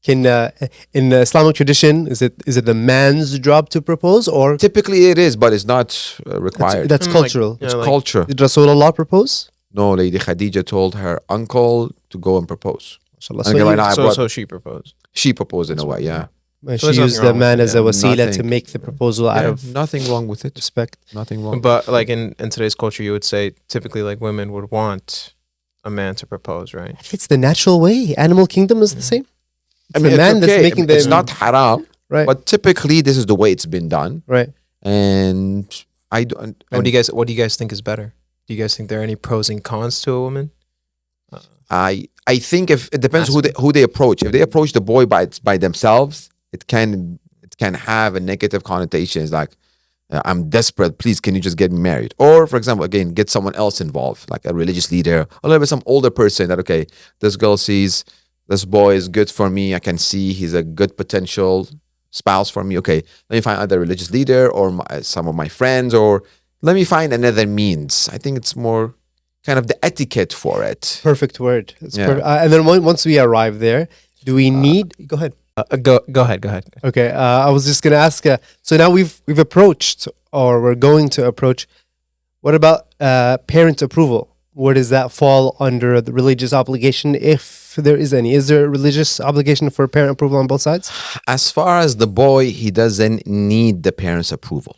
Can in the Islamic tradition, is it the man's job to propose, or Typically it is, but it's not required. that's Like, cultural? yeah, It's like- culture. Did Rasulullah propose? No, Lady Khadija told her uncle to go and propose. Mashallah. Okay, right now I brought- So she proposed. She proposed in a way, yeah. She there's used nothing the wrong man with as it, a yeah. wasila to Nothing. make the proposal out Yeah, of nothing wrong with it. respect. Nothing wrong. But like in today's culture, you would say typically like women would want a man to propose, right? It's the natural way. Animal kingdom is the same. I It's mean, the man it's that's okay. making the It's not haram, right. but typically this is the way it's been done. Right. And I don't. What do you guys think is better? Do you guys think there are any pros and cons to a woman? I think if it depends who they approach. If they approach the boy by themselves, it can have a negative connotation. It's like, I'm desperate. Please, can you just get me married? Or, for example, again, get someone else involved, like a religious leader, a little bit some older person that, okay, this girl sees this boy is good for me. I can see he's a good potential spouse for me. Okay, let me find either a religious leader or some of my friends, or let me find another means. I think it's more kind of the etiquette for it. Perfect word. It's Yeah. and then once we arrive there, do we need? Go ahead. Go ahead. Okay. I was just gonna ask. So now we've approached, or we're going to approach. What about parent approval? Where does that fall under the religious obligation, if there is any? Is there a religious obligation for parent approval on both sides? As far as the boy, he doesn't need the parents' approval.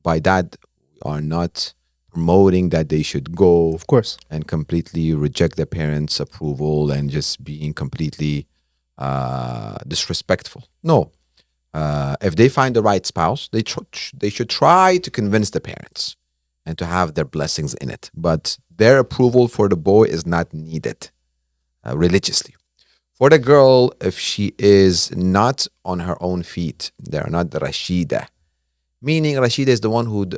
By that, we are not promoting that they should go Of course. and completely reject the parents' approval and just being completely disrespectful. No. If they find the right spouse, they should try to convince the parents and to have their blessings in it. But their approval for the boy is not needed religiously. For the girl, if she is not on her own feet, they're not the Rashida. Meaning Rashida is the one who,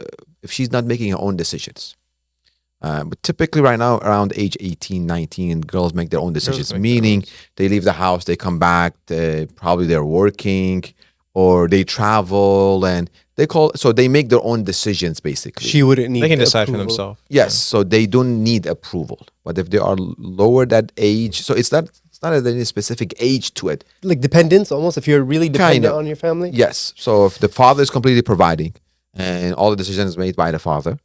if she's not making her own decisions. But typically right now, around age 18, 19, girls make their own decisions. Meaning they leave the house, they come back, probably they're working or they travel and they make their own decisions basically. She wouldn't need. They can decide for approval. themselves. Yes, so they don't need approval. But if they are lower that age, so it's not any specific age to it. Like dependence, almost. If you're really dependent Kinda. on your family. Yes. So if the father is completely providing and all the decisions made by the father,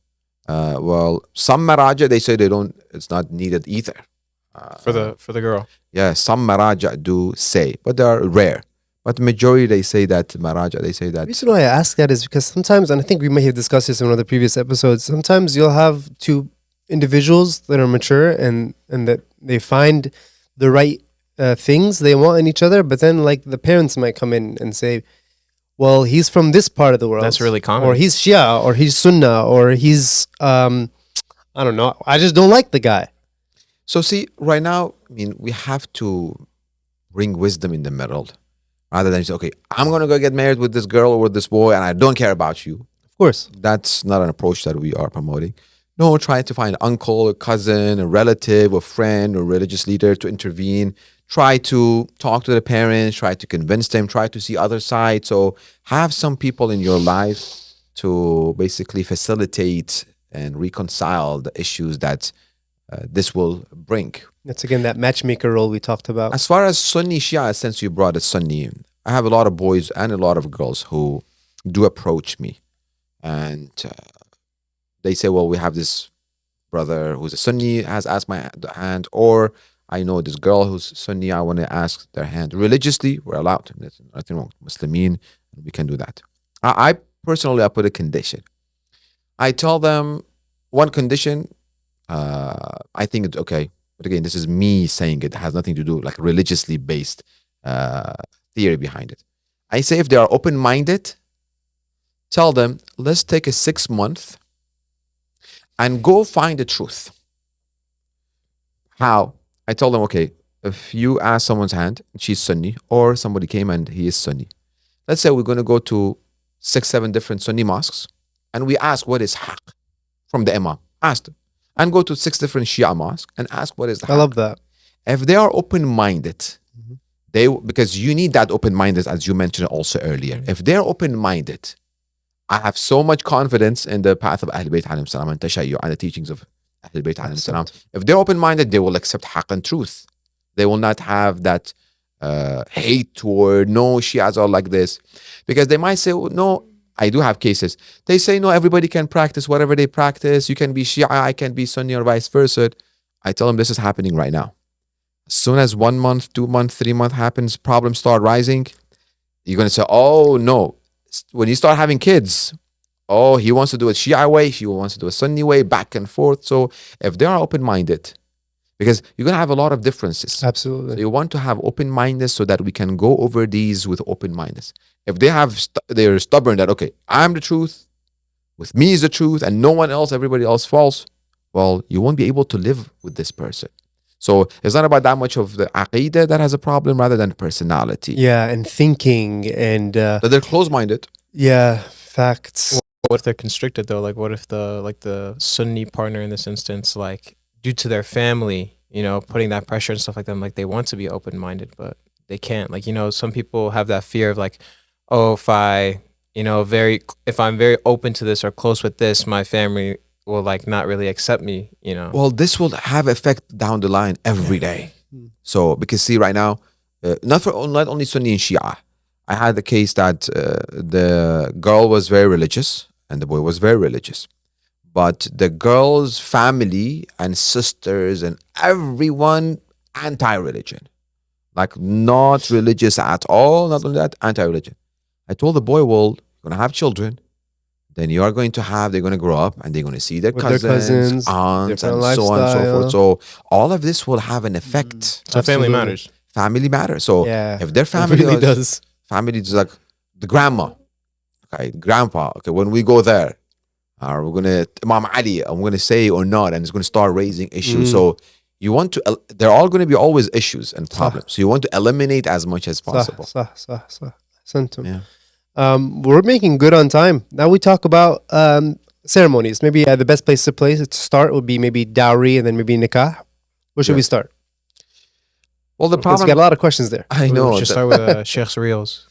well, some maraja they say it's not needed either. For the girl. Yeah, some maraja do say, but they are rare. But majority they say that maraja The reason why I ask that is because sometimes, and I think we may have discussed this in one of the previous episodes, sometimes you'll have two individuals that are mature and that they find the right things they want in each other, but then like the parents might come in and say, well, he's from this part of the world. That's really common. Or he's Shia, or he's Sunnah, or he's, I don't know, I just don't like the guy. So see, right now, I mean, we have to bring wisdom in the middle, rather than say, okay, I'm gonna go get married with this girl or with this boy, and I don't care about you. Of course. That's not an approach that we are promoting. No, try to find an uncle, a cousin, a relative, a friend, or religious leader to intervene. Try to talk to the parents, try to convince them, try to see other sides. So have some people in your life to basically facilitate and reconcile the issues that this will bring. That's again that matchmaker role we talked about. As far as Sunni Shia, since you brought it Sunni, I have a lot of boys and a lot of girls who do approach me. And they say, well, we have this brother who's a Sunni, has asked my hand, or I know this girl who's Sunni, I want to ask their hand. Religiously, we're allowed. There's nothing wrong. Muslimin, we can do that. I personally, I put a condition. I tell them one condition, I think it's okay. But again, this is me saying it has nothing to do like religiously based theory behind it. I say if they are open-minded, tell them, let's take a 6 month and go find the truth. How? I told them, okay, if you ask someone's hand, she's Sunni, or somebody came and he is Sunni. Let's say we're going to go to 6, 7 different Sunni mosques and we ask what is haqq from the imam. Ask them. And go to 6 different Shia mosques and ask what is the haqq. I love that. If they are open-minded, because you need that open-minded, as you mentioned also earlier. If they're open-minded, I have so much confidence in the path of Ahlulbayt alayhim salam and tashayyu and the teachings of Ahlulbayt alayhim salam. If they're open-minded, they will accept haqq and truth. They will not have that hate toward, no, Shias are like this. Because they might say, well, no, I do have cases. They say, no, everybody can practice whatever they practice. You can be Shia, I can be Sunni, or vice versa. I tell them this is happening right now. As soon as 1 month, 2 months, 3 months happens, problems start rising, you're going to say, oh, no. When you start having kids, oh, he wants to do it Shia way, she wants to do a Sunni way, back and forth. So if they are open-minded, because you're going to have a lot of differences. Absolutely. So you want to have open-mindedness so that we can go over these with open-mindedness. If they're stubborn that, okay, I'm the truth, with me is the truth and no one else, everybody else false, well, you won't be able to live with this person. So it's not about that much of the aqidah that has a problem rather than personality. Yeah, and thinking and That they're close-minded. yeah, facts. What if they're constricted though? Like what if the Sunni partner in this instance, like due to their family, you know, putting that pressure and stuff like that, like they want to be open-minded, but they can't. Like, you know, some people have that fear of like, oh, if I'm very open to this or close with this, my family will like not really accept me, you know. Well, this will have effect down the line every day. So because see right now, not only Sunni and Shia. I had the case that the girl was very religious and the boy was very religious. But the girl's family and sisters and everyone anti-religion. Like not religious at all, not only that, anti-religion. I told the boy, well, you're going to have children. Then they're going to grow up and they're going to see their With their cousins, aunts, and so on and so forth. So all of this will have an effect. So family matters. Family matters. So Yeah, if their it family really does. family is like the grandma, okay, grandpa, okay, when we go there, we're gonna Imam Ali, I'm gonna say or not, and it's gonna start raising issues. So you want to, they're all gonna be always issues and problems. So you want to eliminate as much as possible. صح. Santum. Yeah. We're making good on time. Now we talk about ceremonies. Maybe the best place to start would be maybe dowry and then maybe nikah. Where should we start? Well, the Because we problem, got a lot of questions there. I know. We should start with Sheikh's reels.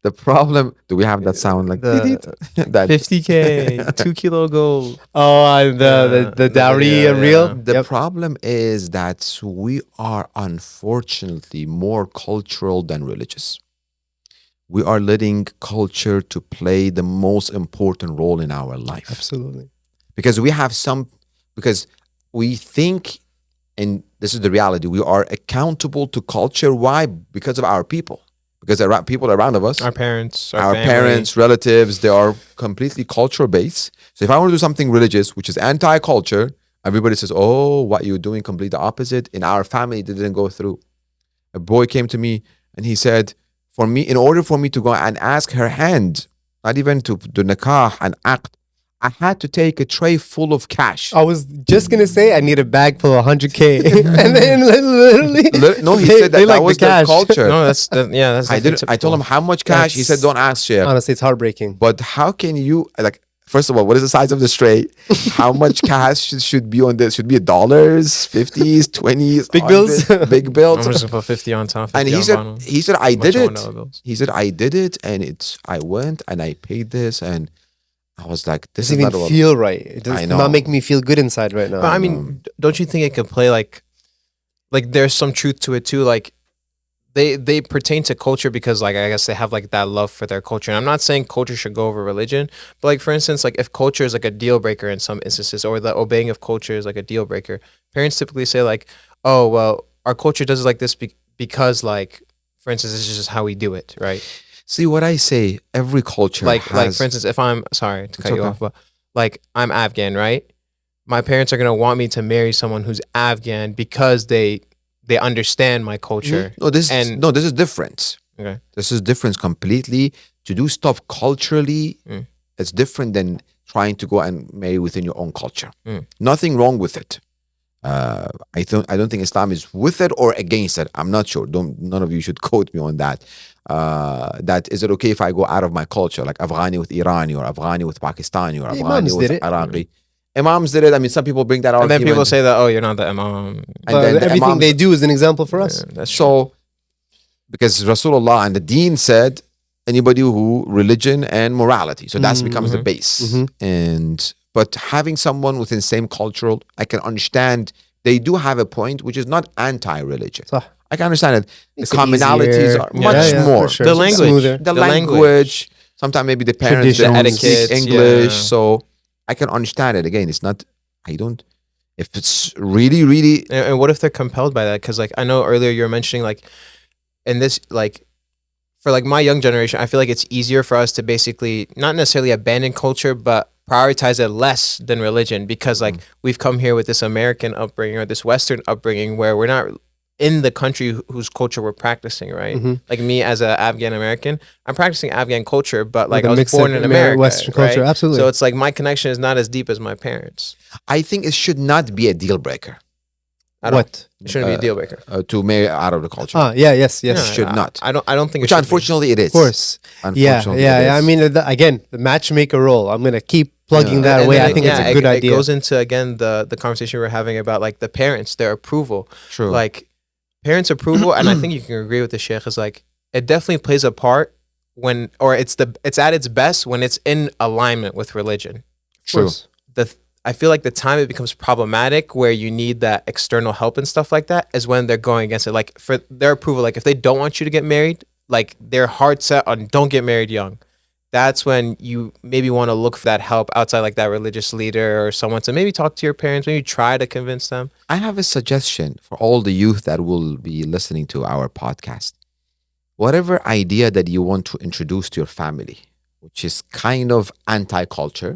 The problem, do we have that sound like that? 50K, 2 kilo gold. Oh, the dowry reel. The Yep. problem is that we are unfortunately more cultural than religious. We are letting culture to play the most important role in our life. Absolutely. Because we think, and this is the reality, we are accountable to culture. Why? Because of our people. Because there are people around of us, Our parents, our family. parents, relatives, they are completely culture based. So if I want to do something religious, which is anti-culture, everybody says, oh, what you're doing, complete the opposite. In our family, it didn't go through. A boy came to me and he said, for me, in order for me to go and ask her hand, not even to do nikah and aqd, I had to take a tray full of cash. I was just gonna say I need a bag full of 100K, and then literally, No, he said that like was the the cash. culture. No, that's I didn't. I told him how much cash. He said, "Don't ask, Sheikh." Honestly, it's heartbreaking. But how can you like? First of all, what is the size of the tray? How much cash should be on this? Should be dollars, 50s, 20s, Big bills? big I'm bills. just gonna put 50 on top. 50 And on he said, I did it. $1 bills. He said, I did it, and I went and I paid this, and I was like, this Doesn't is even not feel right. It does I know. not make me feel good inside right now. But I mean, don't you think it could play like there's some truth to it too? Like they pertain to culture because like I guess they have like that love for their culture. And I'm not saying culture should go over religion, but like for instance, like if culture is like a deal breaker in some instances, or the obeying of culture is like a deal breaker, parents typically say like, oh well, our culture does it like this because like, for instance, this is just how we do it, right? See what I say. Every culture Like has, for instance, if I'm sorry to cut you okay. off, but like I'm Afghan, right? My parents are gonna want me to marry someone who's Afghan because they understand my culture. no, this is different. Okay. This is different completely. To do stuff culturally, it's different than trying to go and marry within your own culture. Nothing wrong with it. I don't think Islam is with it or against it. I'm not sure. None of you should quote me on that. That is it okay if I go out of my culture, like Afghani with Irani or Afghani with Pakistani or Imams Afghani did with it. Iraqi? Imams did it. I mean, some people bring that And argument. then people say that, oh, you're not the imam. and But then the everything imams- they do is an example for us. Yeah, that's true. So, because Rasulullah and the Deen said anybody who religion and morality. So that becomes the base. But having someone within the same cultural, I can understand they do have a point which is not anti-religion. صح. I can understand it. The Makes it commonalities easier. are Yeah, much yeah, more. for sure. The It's language. smoother. The The language. Sometimes maybe the parents Traditions. don't The speak etiquettes, English. yeah. So I can understand it. Again, it's not, if it's really, really, And what if they're compelled by that? Because like I know earlier you were mentioning like in this like for like my young generation, I feel like it's easier for us to basically not necessarily abandon culture, but prioritize it less than religion because like we've come here with this American upbringing or this Western upbringing where we're not in the country whose culture we're practicing, right? Like me as an Afghan American, I'm practicing Afghan culture, but like I was born in America, Western culture, right? absolutely. So it's like my connection is not as deep as my parents. I think it should not be a deal breaker What? It shouldn't be a deal breaker. to marry out of the culture. Yes. It should not. I don't think. Which it should unfortunately it is. Of course. Unfortunately, Yeah. it I is. mean, again, the matchmaker role. I'm gonna keep plugging Yeah. that And away. then I think it's a good idea. It goes into again the conversation we were having about like the parents, their approval. True. Like parents' approval, and I think you can agree with the Sheikh, is like it definitely plays a part when, or it's at its best when it's in alignment with religion. True. I feel like the time it becomes problematic where you need that external help and stuff like that is when they're going against it. Like for their approval, like if they don't want you to get married, like they're hard set on don't get married young. That's when you maybe want to look for that help outside like that religious leader or someone to maybe talk to your parents, maybe try to convince them. I have a suggestion for all the youth that will be listening to our podcast. Whatever idea that you want to introduce to your family, which is kind of anti-culture,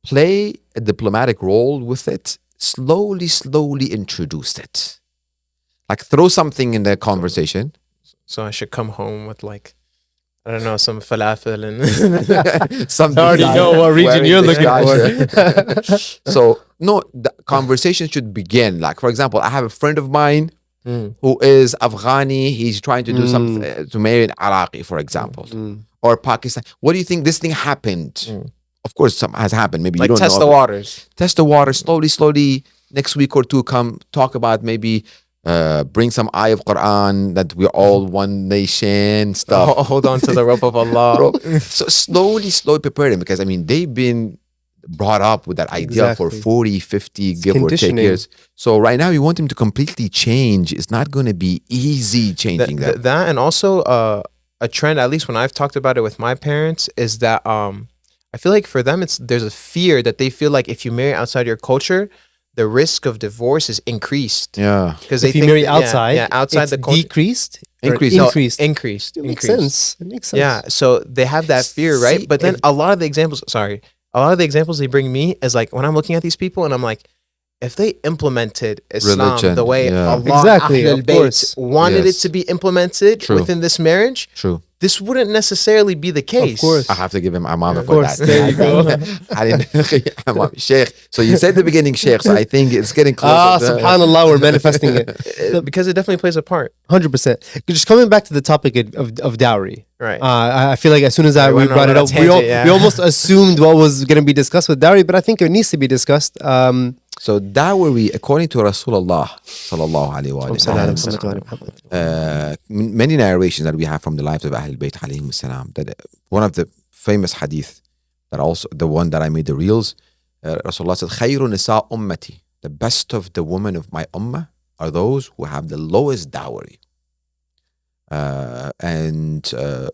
play a diplomatic role with it. Slowly introduce it. Like throw something in the conversation. So I should come home with like, I don't know, some falafel and Something I already know what region wearing you're the looking kasha. So no, the conversation should begin. Like for example, I have a friend of mine who is Afghani. He's trying to do something to marry an Iraqi, for example, or Pakistan. What do you think this thing happened? Of course, something has happened. Maybe like you don't test know. the waters. Test the water slowly. Next week or two, come talk about maybe bring some ayah of Quran that we're all one nation stuff. Hold on to the rope of Allah. Bro, so slowly prepare them, because I mean they've been brought up with that idea for Exactly. 40, 50, give or take conditioning. years. So right now you want them to completely change. It's not going to be easy changing that. That and also a trend, at least when I've talked about it with my parents, is that I feel like for them there's a fear that they feel like if you marry outside your culture, the risk of divorce is increased. Yeah. Because If you marry outside, outside it's the culture. decreased. or Increased. Increased. Increased. It makes Increased. sense. It makes sense. Yeah, so they have that fear, right? See, But then if- a lot of the examples they bring me is like when I'm looking at these people and I'm like, if they implemented Islam Religion, the way yeah. Allah Exactly, of Ahlulbayt course. wanted Yes. it to be implemented True. within this marriage, True. this wouldn't necessarily be the case. course. I have to give him amana Of for course, that. there you go. Ali Naqi, Sheikh. So you said the beginning, Sheikh. So I think it's getting closer. Subhanallah, we're manifesting it. Because it definitely plays a part. 100%. Just coming back to the topic of dowry. Right. I feel like as soon as we went brought on it a up, tangent, yeah. we almost assumed what was going to be discussed with dowry, but I think it needs to be discussed. So dowry, according to Rasulullah sallallahu alaihi wasallam, many narrations that we have from the lives of Ahlulbayt alayhim salam, that one of the famous hadith, that also the one that I made the reels, Rasulullah said, "Khayru nisa ummati," the best of the women of my ummah are those who have the lowest dowry. And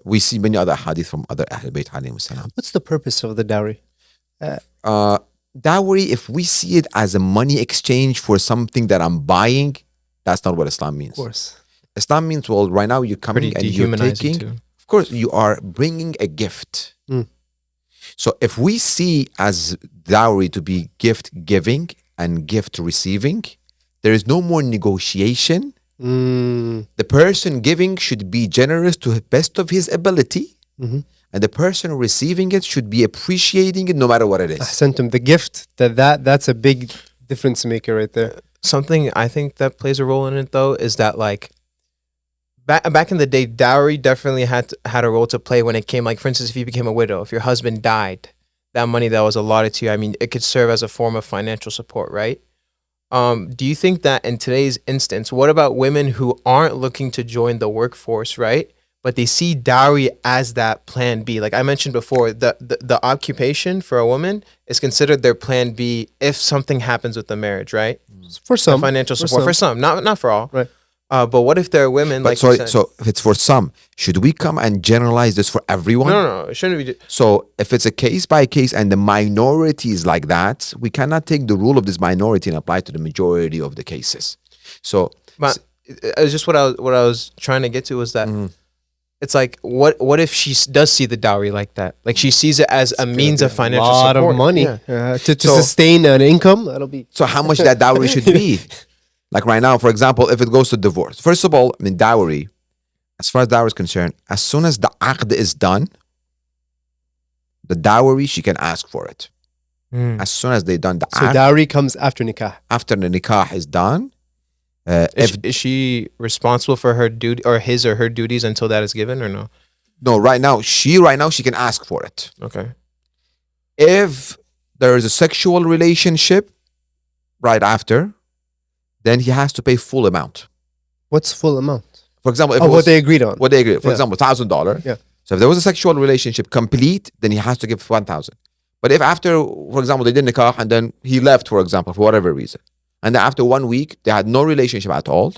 we see many other hadith from other Ahlulbayt alayhim salam. What's the purpose of the dowry? Dowry, if we see it as a money exchange for something that I'm buying, that's not what Islam means. Of course. Islam means, well, right now you're coming Pretty and you're dehumanizing taking. too. Of course, you are bringing a gift. Mm. So if we see as dowry to be gift giving and gift receiving, there is no more negotiation. The person giving should be generous to the best of his ability. And the person receiving it should be appreciating it no matter what it is. Sent him the gift. That's a big difference maker right there. Something I think that plays a role in it though is that like back in the day, dowry definitely had a role to play when it came, like for instance, if you became a widow, if your husband died, that money that was allotted to you, I mean, it could serve as a form of financial support, right? Do you think that in today's instance, what about women who aren't looking to join the workforce, right? But they see dowry as that plan B. Like I mentioned before, the occupation for a woman is considered their plan B if something happens with the marriage, right? For some. Financial support for some, not for all. Right. But what if there are women But like you sorry, said- so if it's for some, should we come and generalize this for everyone? No, it shouldn't be. So if it's a case by case and the minority is like that, we cannot take the rule of this minority and apply it to the majority of the cases. So But it was just what I was trying to get to was that it's like what if she does see the dowry like that? Like she sees it as a means of A financial lot support. of money Yeah. to So- sustain an income. That'll be how much that dowry should be? Like right now, for example, if it goes to divorce, first of all, I mean, dowry, as far as dowry is concerned, as soon as the aqd is done, the dowry, she can ask for it. As soon as they done the So aqd, dowry comes after nikah. after the nikah is done, Is she responsible for her duty or his or her duties until that is given or no? no, right now she can ask for it. Okay. If there is a sexual relationship right after, then he has to pay full amount. What's full amount? For example, if Oh, it was, what they agreed on. what they agree. For Yeah. example, $1,000. Yeah. So if there was a sexual relationship complete, then he has to give 1,000. But if after, for example, they did nikah and then he left, for example, for whatever reason, and then after 1 week they had no relationship at all,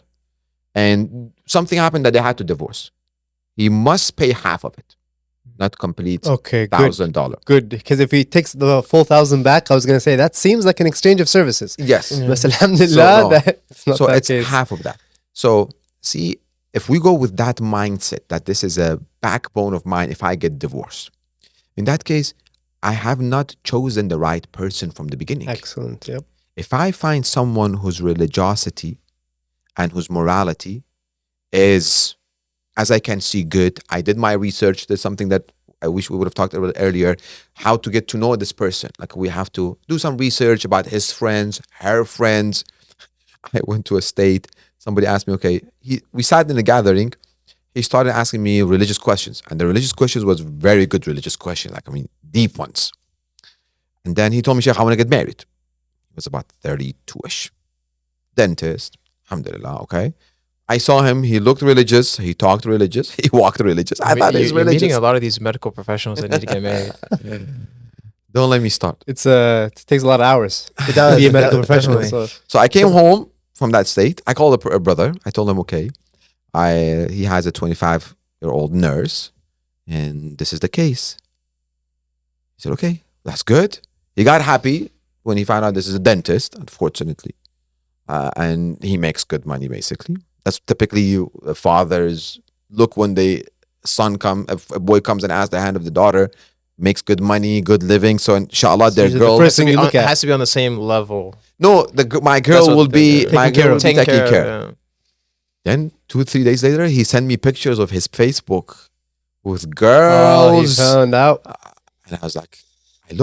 and something happened that they had to divorce, he must pay half of it, not complete Okay, good. $1,000. Good. Because if he takes the full 1,000 back, I was going to say that seems like an exchange of services. Yes. But alhamdulillah, So, no. that's not So that it's case. half of that. So see, if we go with that mindset that this is a backbone of mine, if I get divorced, in that case, I have not chosen the right person from the beginning. Excellent. Yep. If I find someone whose religiosity and whose morality is, as I can see, good, I did my research. There's something that I wish we would have talked about earlier, how to get to know this person. Like we have to do some research about his friends, her friends. I went to a state, somebody asked me, okay, we sat in a gathering, he started asking me religious questions. And the religious questions was very good religious questions, like, I mean, deep ones. And then he told me, Sheikh, I want to get married. He was about 32-ish. Dentist, alhamdulillah, okay. I saw him, he looked religious, he talked religious, he walked religious. I thought he's You're meeting religious. a lot of these medical professionals that need to get married. Don't let me start. It takes a lot of hours to be a medical professional. Definitely. So So I came home from that state. I called a brother. I told him, okay, he has a 25-year-old nurse, and this is the case. He said, okay, that's good. He got happy when he found out this is a dentist, unfortunately. And he makes good money, basically. That's typically a father's look when if a boy comes and asks the hand of the daughter, makes good money, good living. So inshallah, their usually the girl. first thing you look It at. has to be on the same level. No, my girl That's what will be they- my Taken care girl will of. be Taking taken care. yeah. Then 2-3 days later, he sent me pictures of his Facebook with Oh, he girls, found out. and I was like,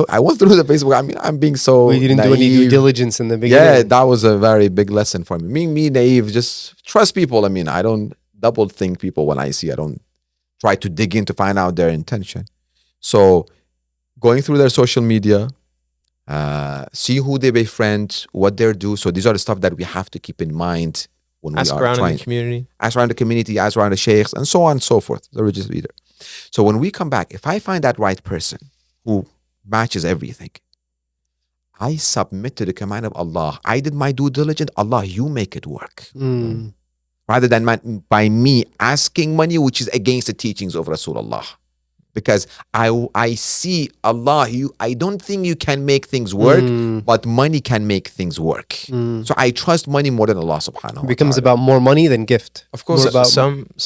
I went through the Facebook. I mean, I'm being so We didn't do any due naive. diligence in the beginning. Yeah, that was a very big lesson for me. Me naive, just trust people. I mean, I don't double think people when I see. I don't try to dig in to find out their intention. So going through their social media, see who they befriend, what they do. So these are the stuff that we have to keep in mind when Ask we are around in trying. the community. Ask around the community, ask around the sheikhs, and so on and so forth, the religious leader. So when we come back, if I find that right person who matches everything, I submit to the command of Allah. I did my due diligence. Allah, you make it work. Mm. Rather than by me asking money, which is against the teachings of Rasulullah. Because I see Allah, I don't think you can make things work, Mm. but money can make things work. Mm. So I trust money more than Allah subhanahu wa It becomes ta'ala. about more money than gift. Of course, More about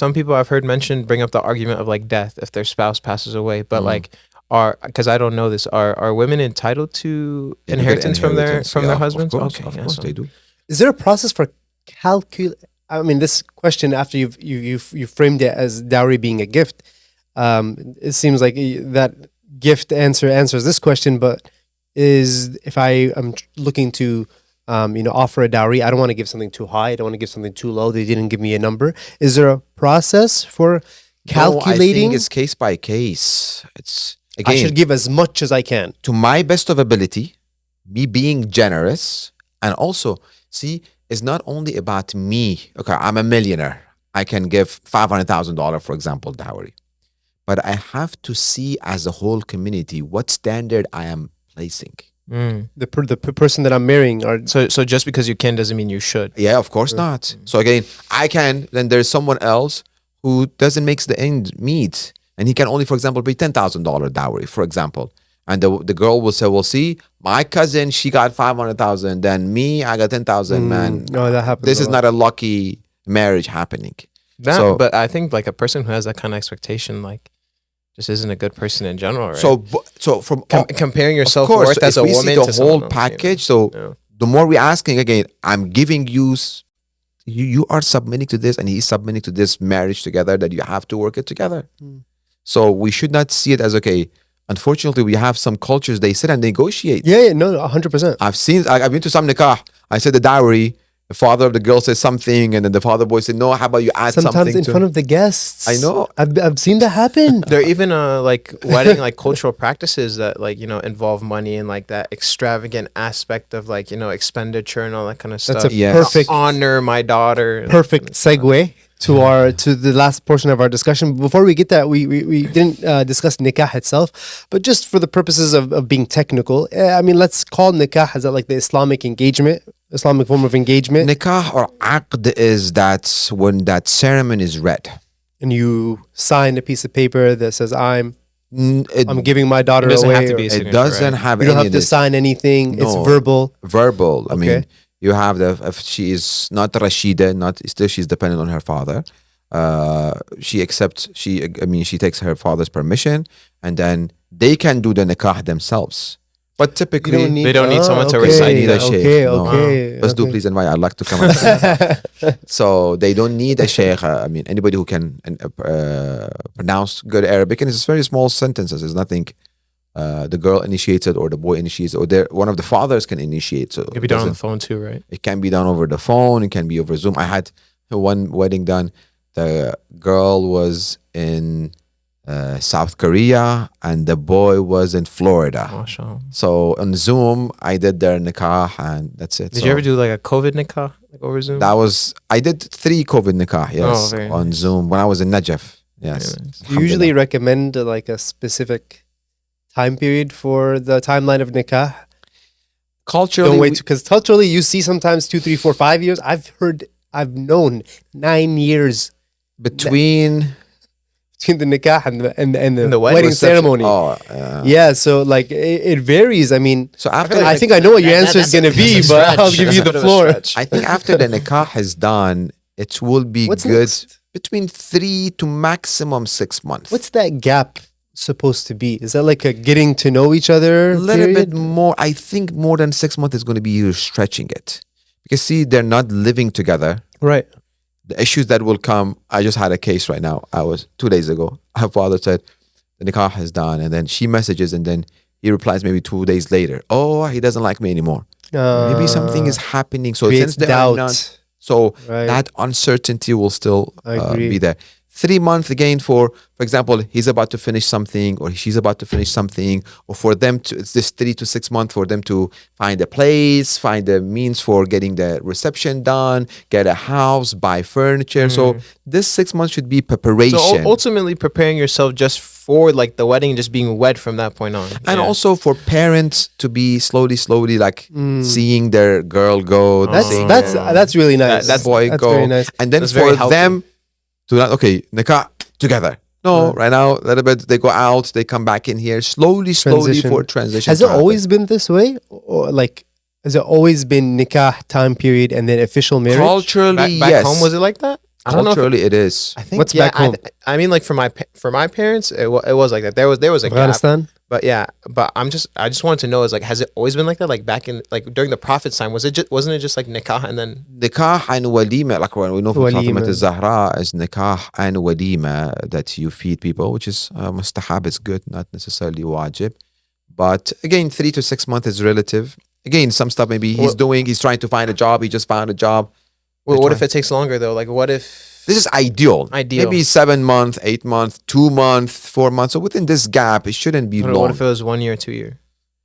Some people I've heard mentioned bring up the argument of like death if their spouse passes away, but like because I don't know this, are women entitled to They do get inheritance from their Yeah, husbands? Of course, Okay, of yeah, course so- they do. Is there a process for I mean, this question after you've framed it as dowry being a gift, it seems like that gift answers this question. But if I am looking to offer a dowry, I don't want to give something too high. I don't want to give something too low. They didn't give me a number. Is there a process for calculating? No, I think it's case by case. It's I again should give as much as I can. to my best of ability, me being generous, and also see, it's not only about me. Okay, I'm a millionaire. I can give $500,000, for example, dowry. But I have to see as a whole community what standard I am placing. Mm. The person that I'm marrying are So just because you can doesn't mean you should. Yeah, of course not. So again, I can, then there's someone else who doesn't make the end meet. And he can only, for example, pay $10,000 dowry, for example. And the girl will say, well, see, my cousin, she got 500,000. Then me, I got 10,000, man. No, that happens. This a is lot. not a lucky marriage happening. That, but I think like a person who has that kind of expectation, like, just isn't a good person in general, right? So from Comparing your of self course, worth as if a we see woman the to whole someone else, package, you know? so the more we're asking, again, I'm giving you you are submitting to this and he's submitting to this marriage together, that you have to work it together. So we should not see it as, okay, unfortunately we have some cultures, they sit and negotiate. Yeah, no, 100%. I've been to some nikah. I said the dowry, the father of the girl says something, and then the father boy said, no, how about you add Sometimes something in front of the guests. I know. I've seen that happen. There are even like wedding like cultural practices that like involve money and like that extravagant aspect of like expenditure and all that kind of stuff. That's a Yes. perfect Honor my daughter. perfect segue to the last portion of our discussion. Before we get that, we didn't discuss nikah itself, but just for the purposes of being technical, I mean, let's call nikah as like the Islamic form of engagement, Nikah or aqd is that when that ceremony is read. and you sign a piece of paper that says I'm It giving my daughter It doesn't away. have to or- be a it signature, doesn't right? have you don't any have to of this. sign anything. It's No. verbal. Verbal. I mean, Okay. you have if she is not Rashida, still she's dependent on her father. She takes her father's permission, and then they can do the nikah themselves. But typically, They don't need someone to I recite need a that. sheikh. Okay. Let's do, please invite. I'd like to come. And so they don't need a sheikh. Anybody who can pronounce good Arabic, and it's very small sentences. It's nothing. The girl initiates it, or the boy initiates it, or one of the fathers can initiate. So It could be done on the phone too, right? it can be done over the phone. It can be over Zoom. I had one wedding done. The girl was in South Korea and the boy was in Florida. Mashallah. So on Zoom, I did their nikah and that's it. Did So you ever do like a COVID nikah like over Zoom? I did 3 COVID nikah, yes, very on nice. Zoom when I was in Najaf. Yes. Very nice. Do you usually recommend like a specific time period for the timeline of nikah? culturally, Don't wait, because culturally you see sometimes 2, 3, 4, 5 years. I've known 9 years between between the nikah and the the wedding reception. ceremony. oh, Yeah, so like it varies. I mean, so after I think I know what your answer is going to be, but I'll give you the floor. I think after the nikah is done, it will be What's good next? between 3 to maximum 6 months. What's that gap supposed to be? Is that like a getting to know each other? A little period? bit more. I think more than 6 months is going to be you stretching it, because see, they're not living together. Right. The issues that will come. I just had a case right now. I was 2 days ago. Her father said the nikah is done, and then she messages, and then he replies maybe 2 days later. Oh, he doesn't like me anymore. Maybe something is happening. So creates since there are doubt. none, so Right. that uncertainty will still I agree. be there. 3 months again for example, he's about to finish something or she's about to finish something, or for them to, it's this 3 to 6 months for them to find a place, find the means for getting the reception done, get a house, buy furniture. So this 6 months should be preparation. So ultimately preparing yourself just for like the wedding, just being wed from that point on. And Yeah. also for parents to be slowly like seeing their girl go, seeing That's really nice. that boy That's go, very nice. and then That's for very healthy. them to not nikah together. No, right now a little bit they go out, they come back in here slowly Transition. for transition. Has to it happen. always been this way, or like has it always been nikah time period and then official marriage? culturally? Back yes, home, was it like that? I don't know. culturally it is. I think What's back home? I mean, like for my parents, it was like that. There was a gap. Afghanistan. But yeah, but I just wanted to know is like, has it always been like that? Like back in like during the Prophet's time, wasn't it just like nikah and then Nikah and walima, like when we know from Walima. Fatima al-Zahra is nikah and walima, that you feed people, which is mustahab, is good, not necessarily wajib. But again, 3 to 6 months is relative. Again, some stuff maybe he's trying to find a job, he just found a job. well, what if it takes longer though? Like what if This is ideal. Ideal. Maybe 7 months, 8 months, 2 months, 4 months. So within this gap, it shouldn't be what long. if it was 1 year, 2 year?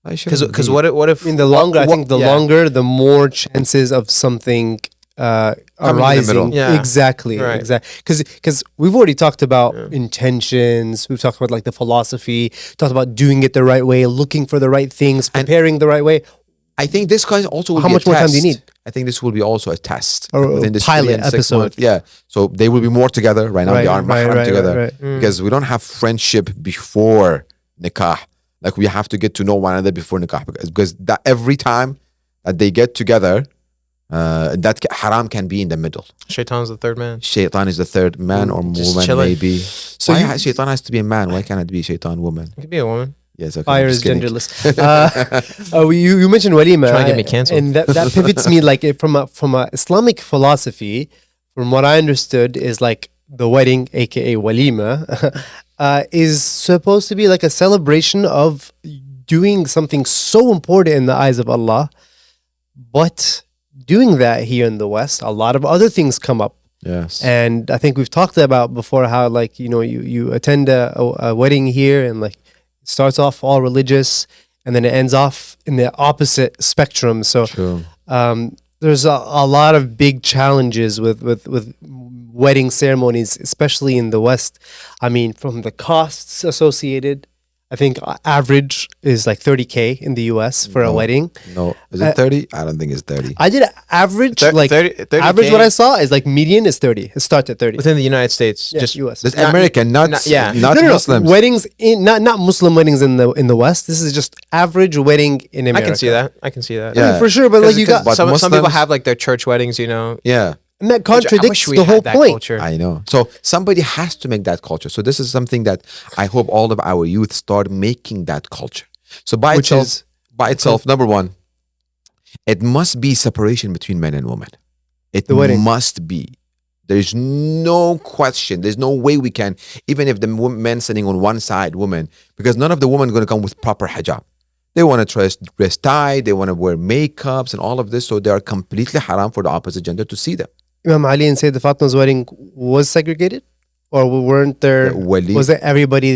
Because Because what if I mean, the longer I think the yeah. longer, the more chances of something in the arising. middle. Yeah. Exactly. Right. Exactly. Because we've already talked about intentions. We've talked about like the philosophy. Talked about doing it the right way, looking for the right things, preparing the right way. I think this kind also will How be much a more time do you test. need? I think this will be also a test Or a within this pilot 3 and 6 episode. months. Yeah, so they will be more together. Right now, they are mahram together right. because we don't have friendship before nikah. Like we have to get to know one another before nikah, because that every time that they get together, haram can be in the middle. Shaitan's the third man? Shaitan is the third man or Just woman, chilling. maybe. So Why you- shaitan has to be a man? Why can't it be shaitan woman? It could be a woman. Yes, okay. Fire I'm is just kidding. genderless. You mentioned walima, Trying to get me canceled. and that pivots me like from a Islamic philosophy. From what I understood, is like the wedding, aka walima, is supposed to be like a celebration of doing something so important in the eyes of Allah. But doing that here in the West, a lot of other things come up. Yes. And I think we've talked about before how, like, you attend a wedding here, and like it starts off all religious, and then it ends off in the opposite spectrum. So True. there's a lot of big challenges with wedding ceremonies, especially in the West. I mean, from the costs associated, I think average is like 30K in the US for a No. wedding. No. Is it 30? I don't think it's 30. I did average, Thir- like 30K? average what I saw is like median is 30. It starts at 30. Within the United States, Yeah, just US. That's Not- American, not yeah. not no, Muslims. Weddings in not Muslim weddings in the West. This is just average wedding in I America. can see that. I can see that. Yeah. I mean, for sure, but like you got But some people Muslims- have like their church weddings, you know. Yeah. and that which I contradicts wish we the had whole that point. culture. I know. So somebody has to make that culture. So this is something that I hope all of our youth start making that culture. So Which is- by itself, number one, it must be separation between men and women. It The wedding. must be. There's no question. There's no way we can, even if the men sitting on one side, women, because none of the women are going to come with proper hijab. They want to dress tight. They want to wear makeups and all of this. So they are completely haram for the opposite gender to see them. Imam Ali and Sayyidah Fatma's wedding was segregated, or weren't there? Wali- Was it everybody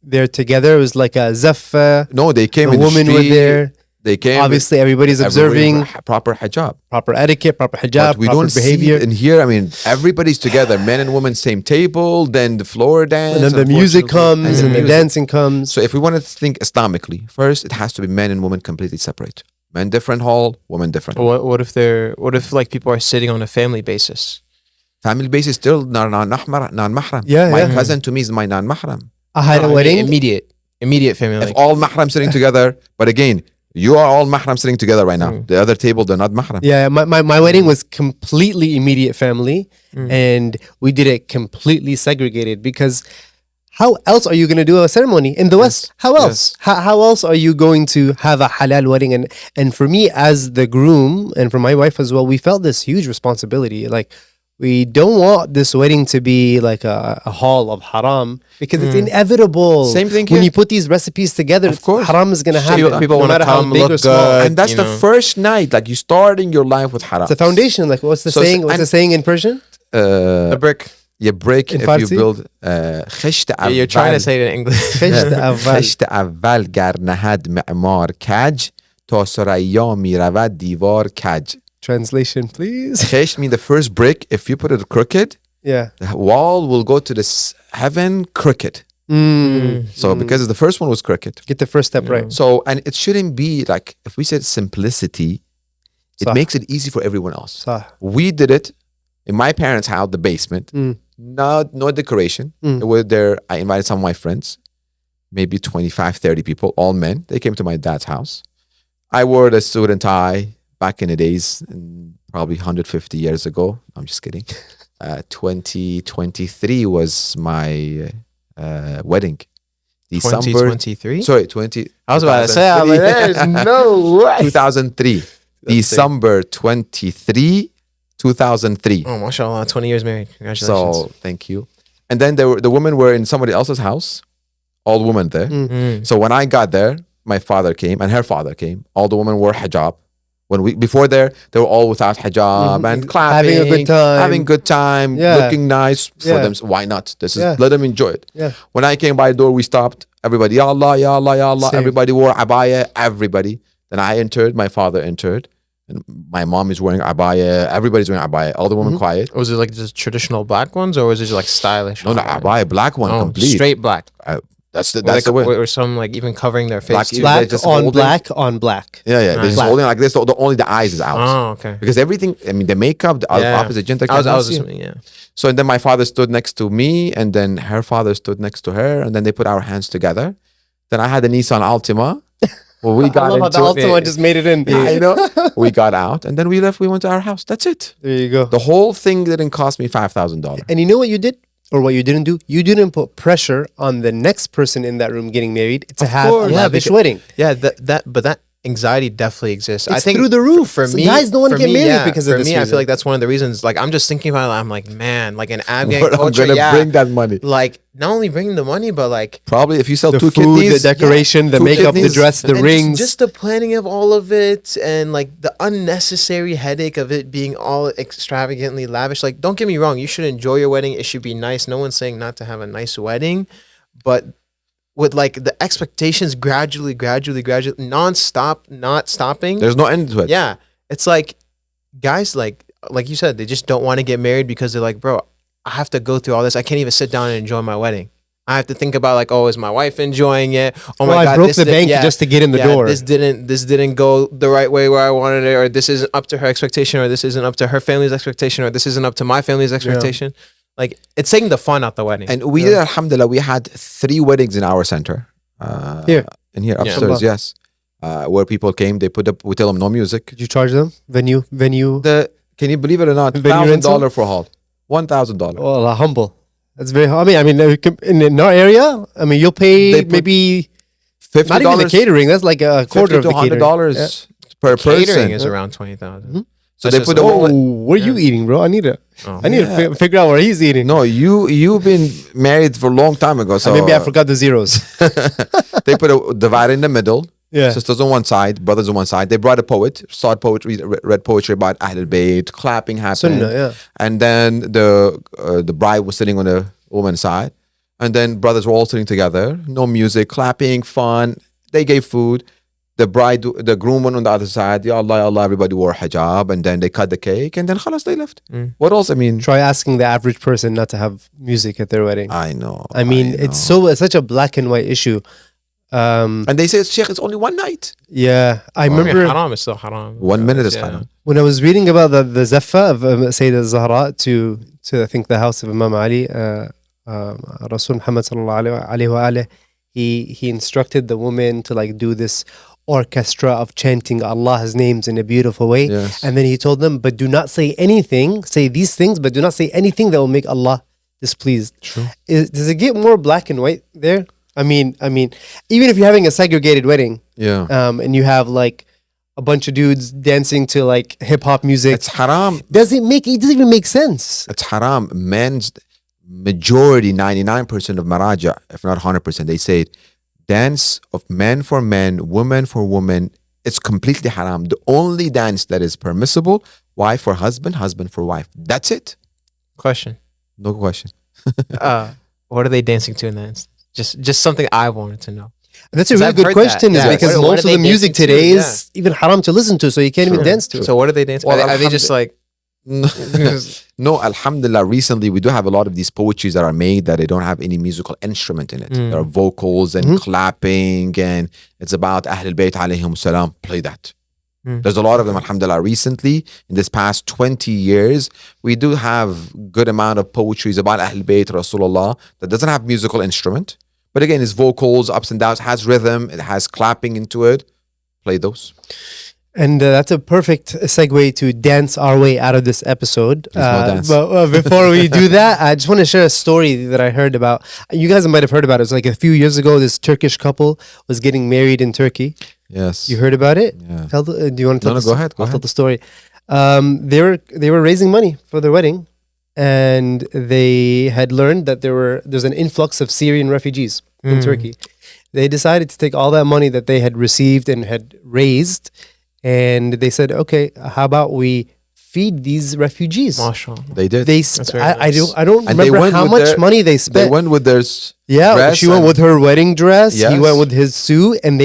there together? It was like a zaffa. No, they came The in the women were street. there. They came. Obviously, everybody's observing proper hijab. proper etiquette, proper hijab, But we proper don't behavior. see in here. I mean, everybody's together, men and women, same table. Then the floor dance, And then the music unfortunately. comes and the music. dancing comes. So if we want to think Islamically, first it has to be men and women completely separate. Men different hall, women different. What if like people are sitting on a family basis? Family base is still non-mahram. Yeah, My yeah. cousin to me is my non-mahram. I had No, a I mean wedding. immediate family. If Like, all mahram sitting together, but again, you are all mahram sitting together right now. The other table, they're not mahram. Yeah, my wedding was completely immediate family, and we did it completely segregated because how else are you going to do a ceremony in the West? How else? How else are you going to have a halal wedding? And for me as the groom, and for my wife as well, we felt this huge responsibility. Like, we don't want this wedding to be like a hall of haram because it's inevitable. Same thing when here. you put these recipes together. Of course. Haram is going to happen. People no wanna matter how come, big look or small. good. And that's you the know. first night, like you starting your life with haram. It's the foundation. Like, what's the So saying? What's and- the saying in Persian? the brick. You break In if Farsi? you build خشت Yeah, you're trying to say it in English. خشت أول. خشت اول گر نهد معمار کج تا ثریا می رود دیوار کج. Translation, please. خشت mean the first brick, if you put it crooked, Yeah. the wall will go to this heaven crooked. So because the first one was crooked. Get the first step right. So, and it shouldn't be like, if we said simplicity, it Sah. makes it easy for everyone else. Sah. We did it in my parents' house, the basement. No decoration. It was there. I invited some of my friends, maybe 25, 30 people, all men. They came to my dad's house. I wore the suit and tie back in the days, probably 150 years ago. I'm just kidding. 2023 was my wedding. December 2023. Sorry, 20. I was about to say, I was like, there's no way. 2003. December 23, 2003. Oh, mashallah, 20 years married. Congratulations. So thank you. And then the women were in somebody else's house, all women there. So when I got there, my father came and her father came. All the women wore hijab. Before there, they were all without hijab and clapping, Having a good time. having good time, Yeah. looking nice for Yeah. them. So why not? This is Yeah. let them enjoy it. Yeah. When I came by the door, we stopped. Everybody, ya Allah, ya Allah, ya Allah. Same. Everybody wore abaya. Everybody. Then I entered. My father entered. And my mom is wearing abaya. Everybody's wearing abaya. All the women quiet. was it like just traditional black ones, or was it just like stylish? No, abaya, black one, Oh, complete. straight black. That's the That's the way. Or some like even covering their face Black- too. Black- Black just on holding- black on black. Yeah, yeah. They're just Black. holding like this. Only the eyes is out. Oh, okay. Because everything, I mean, the makeup, the Yeah. opposite gender. I was cannot see. assuming, yeah. So and then my father stood next to me, and then her father stood next to her, and then they put our hands together. Then I had a Nissan Altima. Well, we got I love how the into Altima it. just made it in. I know. We got out, and then we left. We went to our house. That's it. There you go. The whole thing didn't cost me $5,000. And you know what you did? or what you didn't do, you didn't put pressure on the next person in that room getting married to Of have course. a lavish wedding. Yeah, but that anxiety definitely exists. I It's think through the roof. For So me, guys don't want to for get me, married yeah, because of for this me, I reason. feel like that's one of the reasons. Like, I'm just thinking about it. I'm like, man, like an Afghan Where I'm culture. gonna Yeah, bring that money. like not only bringing the money, but like Probably if you sell the two food, kidneys, the decoration, the two makeup, the kidneys, dress, the and rings. just the planning of all of it, and like the unnecessary headache of it being all extravagantly lavish. Like, don't get me wrong, you should enjoy your wedding. It should be nice. No one's saying not to have a nice wedding, but with like the expectations gradually, non-stop, not stopping. there's no end to it. Yeah, it's like guys, like you said, they just don't want to get married because they're like, bro, I have to go through all this. I can't even sit down and enjoy my wedding. I have to think about like, oh, is my wife enjoying it? Oh my God, I broke this the did- bank yeah, just to get in the yeah, door. This didn't go the right way where I wanted it, or this isn't up to her expectation, or this isn't up to her family's expectation, or this isn't up to my family's expectation. Like, it's taking the fun out the wedding. And we did, alhamdulillah, we had 3 weddings in our center. Here. In here, Yeah. upstairs, yes. Where people came, they put up, we tell them no music. Did you charge them? Venue? Can you believe it or not? Venue rental? $1,000 for a hall. $1,000. Oh, Allah, humble. That's very. I mean, in our area, I mean, you'll pay They put maybe $50. not even the catering. That's like a quarter $50 of to the catering. $100 per Catering person. is around 20,000. So That's they put just the Oh, whole. what are you eating, bro? I need to. Oh. I need to figure out what he's eating. No, you've been married for a long time ago. So Maybe I forgot the zeros. they put a divider in the middle. Yeah. Sisters on one side, brothers on one side. They brought a poet, started poetry, read poetry about Ahlulbayt, clapping happened. Sunnah, yeah. And then the bride was sitting on the woman's side. And then brothers were all sitting together. No music, clapping, fun. They gave food. The groom went on the other side. Ya Allah, Ya Allah, everybody wore hijab. And then they cut the cake. And then khalas, they left. What else? I mean, Try asking the average person not to have music at their wedding. I know. I mean, it's such a black and white issue. And they say, Sheikh, it's only one night. Yeah, I I mean, remember haram is still haram. 1 minute is Yeah. haram. when I was reading about the zaffa of Sayyidah Zahra to I think the house of Imam Ali, Rasul Muhammad sallallahu alaihi wa alihi, he instructed the woman to like do this orchestra of chanting Allah's names in a beautiful way. Yes. And then he told them, but do not say anything, say these things, but do not say anything that will make Allah displeased. True. Does it get more black and white there? I mean, even if you're having a segregated wedding, Yeah. and you have like a bunch of dudes dancing to like hip hop music, It's haram. it doesn't even make sense. It's haram. Men's majority, 99% of maraja, if not 100%, they say it, dance of men for men, women for women, it's completely haram. The only dance that is permissible, wife for husband, husband for wife. That's it. Question. No question. What are they dancing to in that instance? Just something I wanted to know. That's a 'Cause really I've good heard question, that. is Yeah. because What most are of the they music dancing to? today is even haram to listen to, so you can't even dance to it. So what are they dancing? Well, Are they just like No, alhamdulillah, recently we do have a lot of these poetries that are made that they don't have any musical instrument in it. There are vocals and clapping, and it's about Ahlulbayt alayhim salam. Play that. There's a lot of them, alhamdulillah. Recently, in this past 20 years, we do have good amount of poetries about Ahlulbayt Rasulullah that doesn't have musical instrument. But again, it's vocals, ups and downs, has rhythm, it has clapping into it. Play those. And that's a perfect segue to dance our way out of this episode. Please no dance. But before we do that, I just want to share a story that I heard about. You guys might have heard about it. It was like a few years ago, this Turkish couple was getting married in Turkey. Yes. You heard about it? Yeah. Do you want to tell No, the go ahead, go I'll tell ahead. the story. They were raising money for their wedding, and they had learned that there's an influx of Syrian refugees in Turkey. They decided to take all that money that they had received and had raised, and they said, "Okay, how about we feed these refugees?" mashallah? They did. That's very I nice. don't And they remember went how with much their- money they They spent. went with their Yeah, dress she went and- with her wedding dress. He Yes. went with his suit, and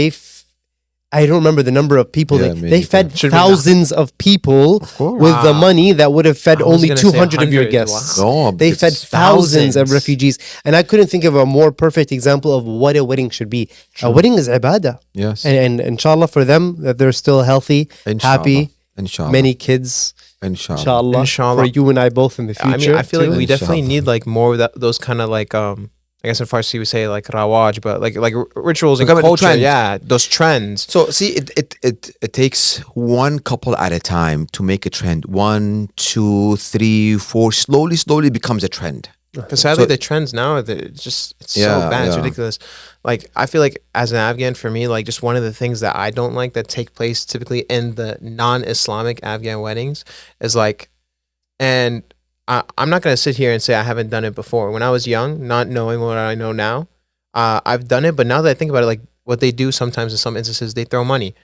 I don't remember the number of people. Yeah, they me fed neither. Should be thousands of people course. with the Wow. money that would have fed I was only gonna say 200 of your 100. guests. Wow. No, They because fed it's thousands of thousands. refugees. And I couldn't think of a more perfect example of what a wedding should be. A wedding is ibadah. Yes. And inshallah for them, that they're still healthy, Inshallah. happy, Inshallah. many kids. Inshallah. Inshallah. Inshallah. For you and I both in the future. I mean, I feel like too. we definitely Inshallah. need like more of that, those kind of like I guess in Farsi we say like rawaj, but like rituals and Like a culture. trend. Yeah, those trends. So see, it takes one couple at a time to make a trend. 1, 2, 3, 4. Slowly becomes a trend. Because sadly, So- the trends now, it's so Yeah, bad, it's yeah. ridiculous. Like, I feel like as an Afghan, for me, like, just one of the things that I don't like that take place typically in the non-Islamic Afghan weddings is like, and I'm not gonna sit here and say I haven't done it before. When I was young, not knowing what I know now, I've done it. But now that I think about it, like, what they do sometimes in some instances, they throw money.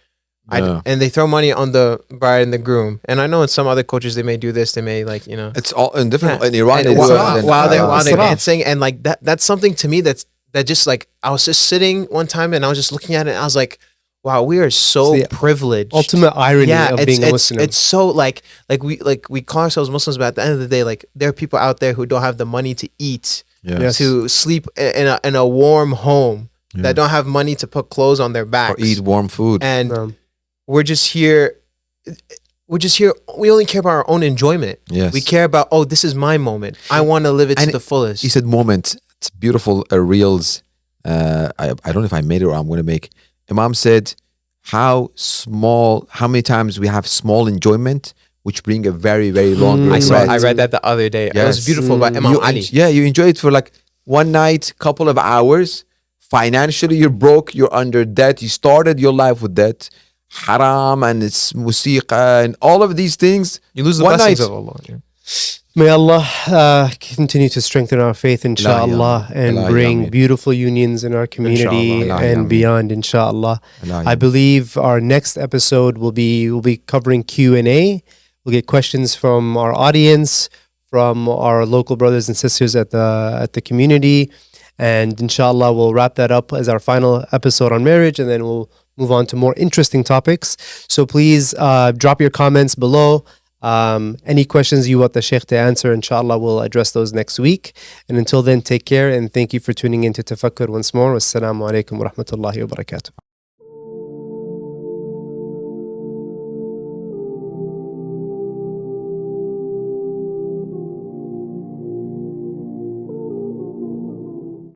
Yeah. And they throw money on the bride and the groom. And I know in some other cultures they may do this. They may, like, It's all in different in yeah. Iran. And it's while they're Israf. dancing, and like that's something to me that just, like, I was just sitting one time and I was just looking at it and I was like, wow, we are so It's the privileged. Ultimate irony Yeah, of it's being a it's Muslim. it's so like we call ourselves Muslims, but at the end of the day, like, there are people out there who don't have the money to eat, Yes. to sleep in a warm home, that don't have money to put clothes on their or backs, eat warm food. and we're just here. We only care about our own enjoyment. Yes. We care about, oh, this is my moment. I want to live it to And the fullest. You said moment. It's beautiful reels. I don't know if I made it or I'm going to make. Imam said how many times we have small enjoyment which bring a very, very long regret. I read that the other day. It was Yes. beautiful by Imam Ali. You enjoy it for like one night, couple of hours. Financially, you're broke, you're under debt. You started your life with debt. Haram and it's musiqa and all of these things. You lose the One blessings night. of Allah. Yeah. May Allah continue to strengthen our faith, inshallah, and Allah, bring Ameen. beautiful unions in our community Inshallah, Allah, and Ameen. beyond, inshallah. Allah, I Ameen. believe our next episode will be covering Q&A. We'll get questions from our audience, from our local brothers and sisters at the community, and inshallah we'll wrap that up as our final episode on marriage, and then we'll move on to more interesting topics. So please drop your comments below. Any questions you want the Sheikh to answer, inshallah, we'll address those next week. And until then, take care and thank you for tuning in to Tafakkur once more. Wassalamu alaikum wa rahmatullahi wa barakatuh.